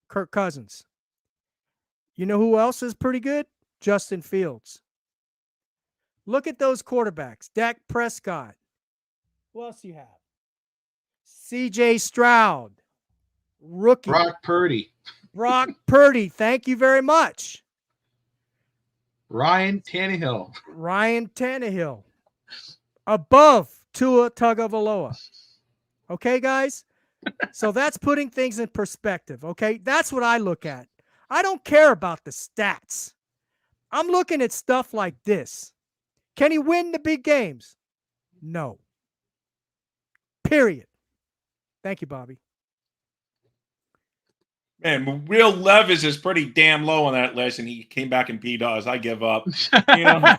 C: Kirk Cousins. You know who else is pretty good? Justin Fields. Look at those quarterbacks. Dak Prescott. Who else do you have? CJ Stroud, rookie.
F: Brock
C: Purdy, thank you very much.
F: Ryan Tannehill.
C: Above Tua Tagovailoa. Okay, guys? So that's putting things in perspective, okay? That's what I look at. I don't care about the stats. I'm looking at stuff like this. Can he win the big games? No. Period. Thank you, Bobby.
E: Man, Will Levis is pretty damn low on that list, and he came back and beat us. I give up.
C: Yeah,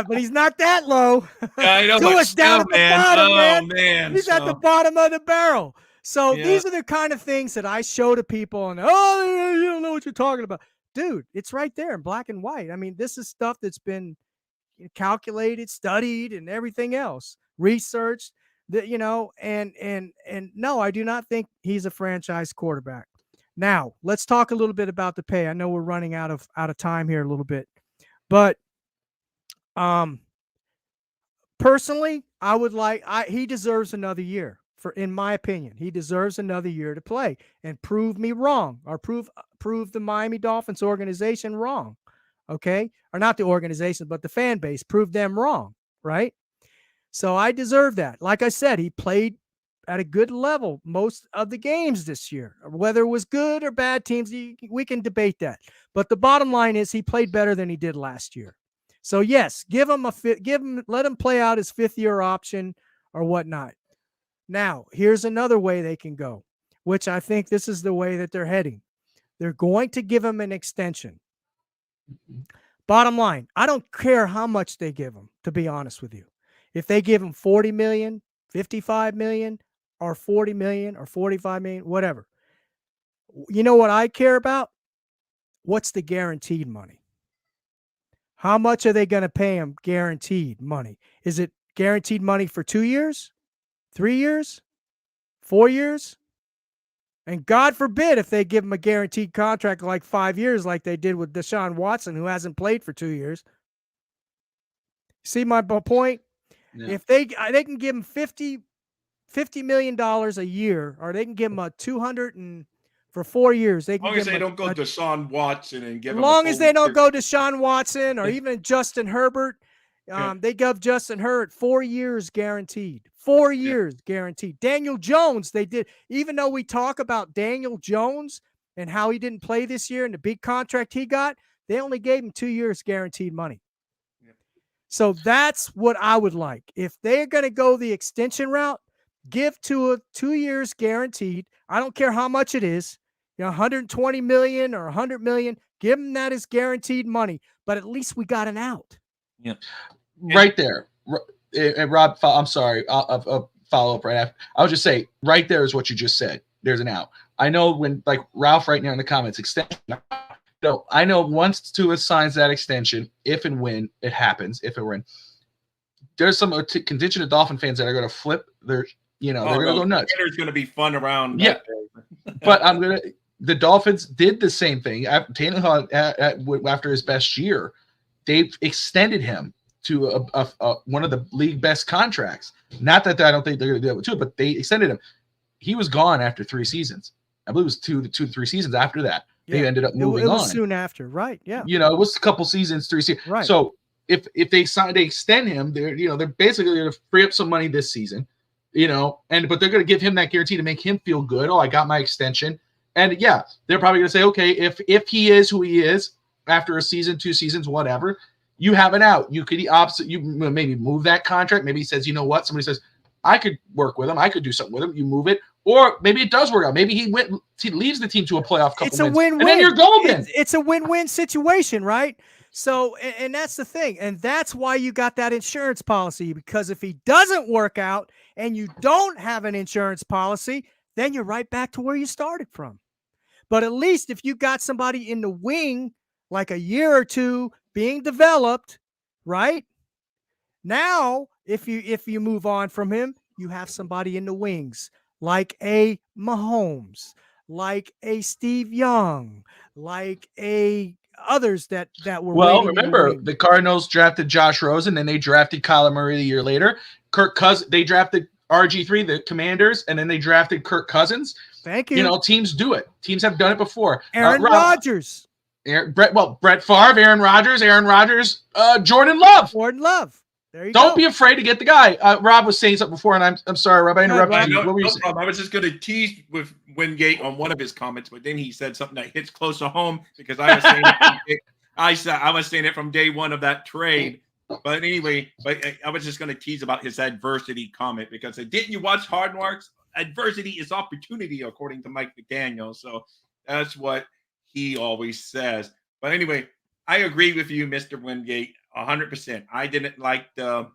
C: but he's not that low.
E: I know,
C: Tua's down at the bottom,
E: man.
C: He's at the bottom of the barrel. So these are the kind of things that I show to people, and you don't know what you're talking about. Dude, it's right there in black and white. I mean, this is stuff that's been calculated, studied, and everything else, researched. And no, I do not think he's a franchise quarterback. Now, let's talk a little bit about the pay. I know we're running out of time here a little bit, but personally, I would he deserves another year. In my opinion, he deserves another year to play and prove me wrong, or prove the Miami Dolphins organization wrong. Okay, or not the organization, but the fan base, prove them wrong, right? So I deserve that. Like I said, he played at a good level most of the games this year. Whether it was good or bad teams, we can debate that. But the bottom line is he played better than he did last year. So yes, let him play out his fifth-year option or whatnot. Now, here's another way they can go, which I think this is the way that they're heading. They're going to give him an extension. Bottom line, I don't care how much they give him, to be honest with you. If they give him $40 million, $55 million, or $40 million, or $45 million, whatever. You know what I care about? What's the guaranteed money? How much are they going to pay him guaranteed money? Is it guaranteed money for 2 years, 3 years, 4 years? And God forbid if they give him a guaranteed contract like 5 years like they did with Deshaun Watson, who hasn't played for 2 years. See my point? Yeah. If they can give him $50 million a year, or they can give him a 200 and for 4 years. They can
E: as long as they don't go Deshaun Watson and give him.
C: As long as they don't go Deshaun Watson or even Justin Herbert, they give Justin Herbert 4 years guaranteed. 4 years guaranteed. Daniel Jones, they did. Even though we talk about Daniel Jones and how he didn't play this year and the big contract he got, they only gave him 2 years guaranteed money. So that's what I would like. If they're going to go the extension route, give Tua 2 years guaranteed. I don't care how much it is, $120 million or $100 million. Give them that as guaranteed money, but at least we got an out.
F: Yeah, right there. And Rob, I'm sorry. I'll follow up right after. I'll just say right there is what you just said. There's an out. I know when, like Ralph right now in the comments, extension. No, I know once Tua signs that extension, if and when it happens, there's some contingent of Dolphin fans that are going to flip their, they're going to go nuts.
E: Twitter's going to be fun around.
F: Yeah, but the Dolphins did the same thing. Tannehill, after his best year, they extended him to one of the league best contracts. Not that I don't think they're going to do that with Tua, but they extended him. He was gone after 3 seasons. I believe it was two to 3 seasons after that. They ended up moving on.
C: It was soon after, right? Yeah.
F: It was a couple seasons, 3 seasons. Right. So if they extend him, they're basically going to free up some money this season, but they're going to give him that guarantee to make him feel good. Oh, I got my extension. And yeah, they're probably going to say, okay, if he is who he is after a season, 2 seasons, whatever, you have an out. You could you maybe move that contract. Maybe he says, you know what? Somebody says, I could work with him. I could do something with him. You move it. Or maybe it does work out. Maybe he leads the team to a playoff couple
C: It's a win-win.
F: And then you're golden.
C: It's a win-win situation, right? So, and that's the thing. And that's why you got that insurance policy, because if he doesn't work out and you don't have an insurance policy, then you're right back to where you started from. But at least if you got somebody in the wing, like a year or two being developed, right? Now, if you move on from him, you have somebody in the wings, like a Mahomes, like a Steve Young, like a others that were.
F: Well, remember the Cardinals drafted Josh Rosen, and they drafted Kyler Murray the year later. Kirk Cousins, they drafted RG3, the Commanders, and then they drafted Kirk Cousins.
C: Thank you.
F: You know, teams do it. Teams have done it before.
C: Aaron Rodgers.
F: Brett Favre, Aaron Rodgers, Jordan Love.
C: Jordan Love. There you
F: Don't
C: go.
F: be afraid to get the guy. Rob was saying something before, and I'm sorry, Rob. I interrupted you.
E: No,
F: What were you
E: no
F: saying?
E: problem. I was just going to tease with Wingate on one of his comments, but then he said something that hits close to home because I was saying I was saying it from day one of that trade. But anyway, I was just going to tease about his adversity comment because didn't you watch Hard Knocks? Adversity is opportunity, according to Mike McDaniel. So that's what he always says. But anyway, I agree with you, Mr. Wingate, 100%. I didn't like the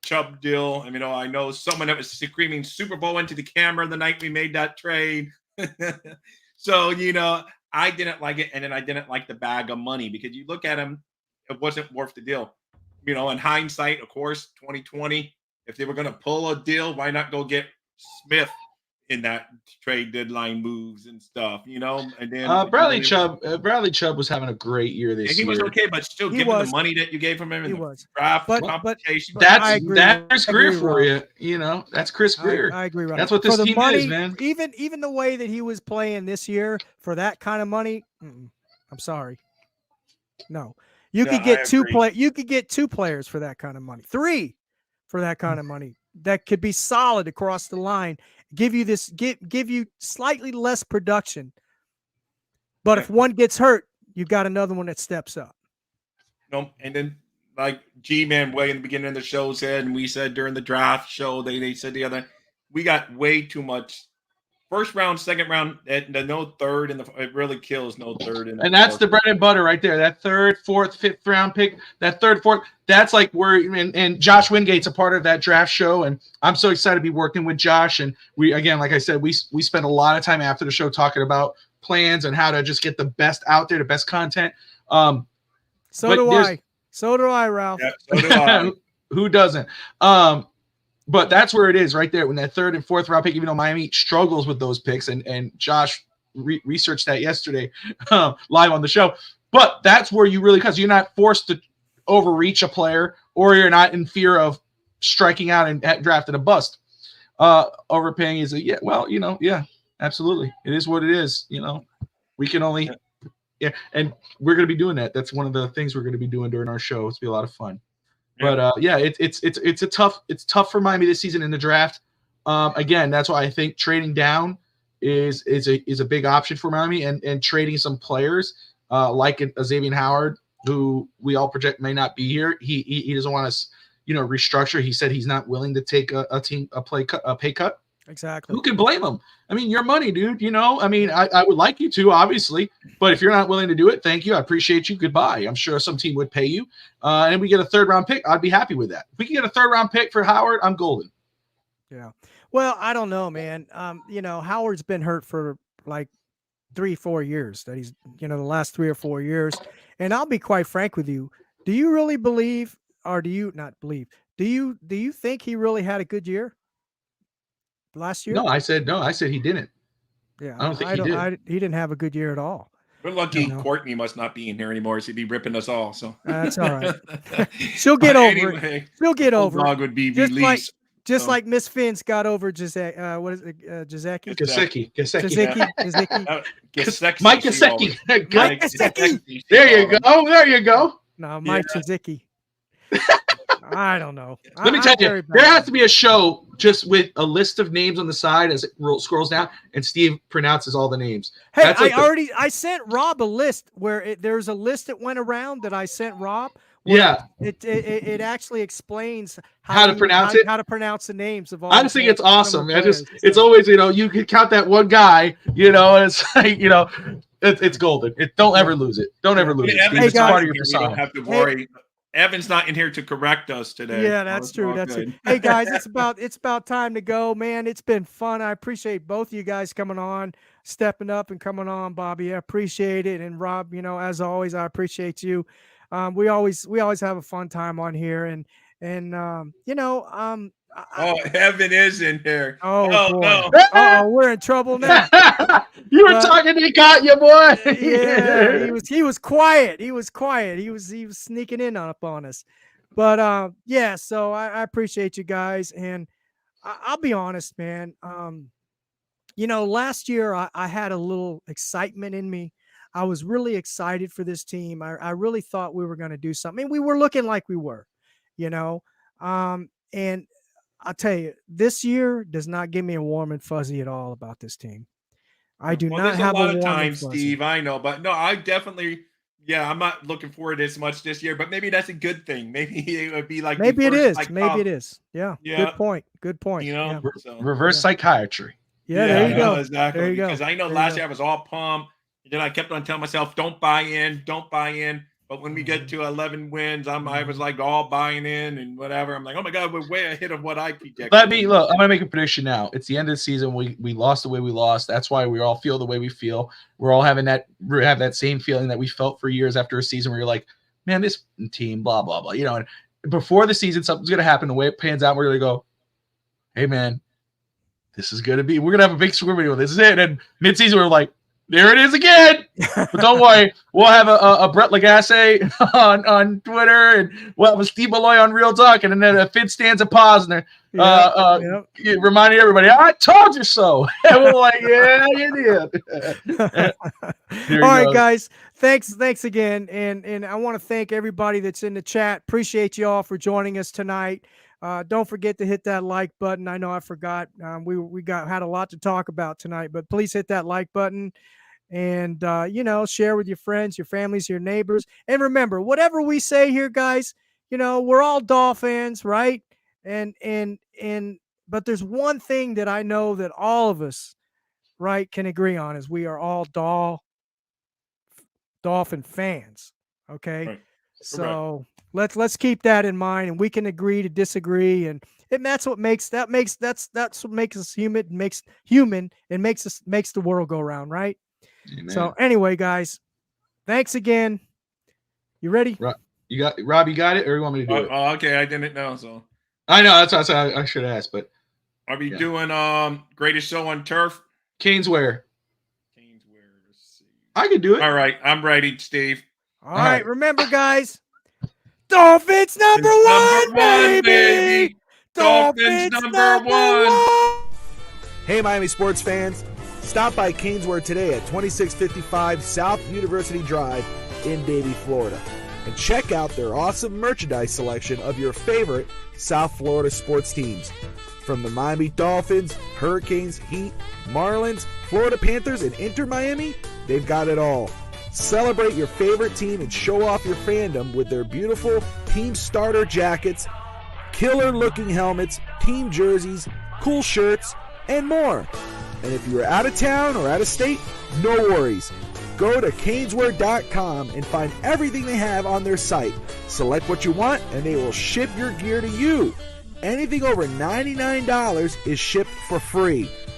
E: Chubb deal. I mean, I know someone that was screaming Super Bowl into the camera the night we made that trade. So, I didn't like it. And then I didn't like the bag of money because you look at him, it wasn't worth the deal. In hindsight, of course, 2020, if they were going to pull a deal, why not go get Smith in that trade deadline moves and stuff, and then
F: Bradley Chubb was having a great year this year.
E: He was okay, but still given the money that you gave him in the draft compensation.
F: That's Chris Greer for you. That's Chris Greer.
C: I agree.
F: That's what this team is, man.
C: Even the way that he was playing this year for that kind of money, I'm sorry. No. You could get two players for that kind of money. 3 for that kind of money. That could be solid across the line. Give you slightly less production. But if one gets hurt, you've got another one that steps up.
E: No, and then like G-Man way in the beginning of the show said, and we said during the draft show, they said the other, we got way too much first round, second round, and no third, and it really kills no third.
F: And that's the bread and butter right there. That third, fourth, fifth round pick, that third, fourth, that's like where, and Josh Wingate's a part of that draft show. And I'm so excited to be working with Josh. And we, again, like I said, we spent a lot of time after the show talking about plans and how to just get the best out there, the best content.
C: So do I, Ralph.
E: Yeah, so do I.
F: Who doesn't? But that's where it is right there when that third and fourth round pick, even though Miami struggles with those picks, and Josh researched that yesterday live on the show. But that's where you really, because you're not forced to overreach a player, or you're not in fear of striking out and drafting a bust. Overpaying is absolutely. It is what it is. We can only, and we're going to be doing that. That's one of the things we're going to be doing during our show. It's be a lot of fun. But it's tough for Miami this season in the draft. Again, that's why I think trading down is a big option for Miami, and trading some players like Xavier Howard, who we all project may not be here. He doesn't want to restructure. He said he's not willing to take a pay cut.
C: Exactly.
F: Who can blame him? I mean, your money, dude. I would like you to, obviously, but if you're not willing to do it, thank you. I appreciate you. Goodbye. I'm sure some team would pay you. And we get a third round pick, I'd be happy with that. If we can get a third round pick for Howard, I'm golden.
C: Yeah. Well, I don't know, man. Howard's been hurt for like 3-4 years. That he's, the last 3 or 4 years. And I'll be quite frank with you. Do you really believe, or do you not believe? Do you think he really had a good year last year?
F: No, I said he didn't.
C: Yeah,
F: I don't think he did.
C: He didn't have a good year at all.
E: We're lucky Courtney must not be in here anymore. So he'd be ripping us all. So
C: that's all right. She'll get over it. She'll get over
E: dog
C: it.
E: would be
C: just
E: released.
C: Like Miss Finch got over Giseki. What is it? Giseki?
F: Gesicki. Mike Gesicki.
C: Mike Gesicki.
F: There you go.
C: No, Mike Gesicki. I don't know.
F: Let me tell you, there has to be a show just with a list of names on the side as it scrolls down, and Steve pronounces all the names.
C: Hey, I sent Rob a list where there's a list that went around that I sent Rob.
F: Yeah,
C: it actually explains
F: how to pronounce it.
C: How to pronounce the names of all.
F: I just think it's awesome. It's always you can count that one guy. And it's like it's golden. Don't ever lose it. Don't ever lose it.
E: It's part of your persona. You don't have to worry. Evan's not in here to correct us today.
C: Yeah, that's true. That's it. Hey guys, it's about time to go, man. It's been fun. I appreciate both of you guys coming on, stepping up and coming on, Bobby. I appreciate it. And Rob, as always, I appreciate you. We always have a fun time on here, and
E: Evan is in here.
C: Oh
E: boy.
C: No. We're in trouble now.
F: You were talking, he got you, boy.
C: Yeah, he was quiet. He was sneaking in up on us. But so I appreciate you guys, and I'll be honest, man. Last year I had a little excitement in me. I was really excited for this team. I really thought we were going to do something. I mean, we were looking like we were, you know. And I'll tell you, this year does not give me a warm and fuzzy at all about this team. I do not have
E: a lot
C: a
E: of
C: warm
E: time,
C: and fuzzy.
E: Steve. I know, but no, I definitely. Yeah, I'm not looking forward as much this year, but maybe that's a good thing. Maybe it would be like
C: Maybe it is.
E: Like,
C: Maybe it is. Yeah. Good point. Good point.
E: You know,
C: yeah.
E: so.
F: Reverse psychiatry.
C: Yeah, there you go.
E: Exactly.
C: There you
E: because
C: go.
E: I know last year I was all pumped. And then I kept on telling myself, don't buy in. But when we get to 11 wins, I was like all buying in and whatever. I'm like, oh my God, we're way ahead of what I projected.
F: Look, I'm gonna make a prediction now. It's the end of the season. We lost the way we lost. That's why we all feel the way we feel. We're all have that same feeling that we felt for years after a season where you're like, man, this team, blah, blah, blah. And before the season, something's gonna happen. The way it pans out, we're gonna go, hey man, this is gonna be, we're gonna have a big swim video. This is it. And mid-season, we're like, there it is again. But don't worry, we'll have a Brett Lagasse on Twitter, and we'll have a Steve Malloy on Real Talk, and then a Fitz stands a pause, and they're reminding everybody, I told you so. And we're like, yeah, you did.
C: All right, guys. Thanks again. And I want to thank everybody that's in the chat. Appreciate you all for joining us tonight. Don't forget to hit that like button. I know I forgot. We had a lot to talk about tonight, but please hit that like button. And share with your friends, your families, your neighbors. And remember, whatever we say here, guys, we're all Dolphins, right? But there's one thing that I know that all of us, right, can agree on, is we are all Dolphin fans. Okay.
E: Right.
C: So let's keep that in mind, and we can agree to disagree, and that's what makes us human, makes the world go round, right?
F: Amen.
C: So anyway, guys, thanks again. You ready?
F: Rob, you got it, or you want me to do it?
E: Oh, okay. I didn't know. So
F: I know that's what I should ask, but
E: are we doing greatest show on turf?
F: Caneswear. I can do it.
E: All right, I'm ready, Steve.
C: All right. Remember, guys, Dolphins number one, baby.
E: Dolphins number one.
A: Hey, Miami sports fans. Stop by Caneswear today at 2655 South University Drive in Davie, Florida, and check out their awesome merchandise selection of your favorite South Florida sports teams. From the Miami Dolphins, Hurricanes, Heat, Marlins, Florida Panthers, and Inter Miami, they've got it all. Celebrate your favorite team and show off your fandom with their beautiful team starter jackets, killer-looking helmets, team jerseys, cool shirts, and more. And if you are out of town or out of state, no worries. Go to caneswear.com and find everything they have on their site. Select what you want, and they will ship your gear to you. Anything over $99 is shipped for free.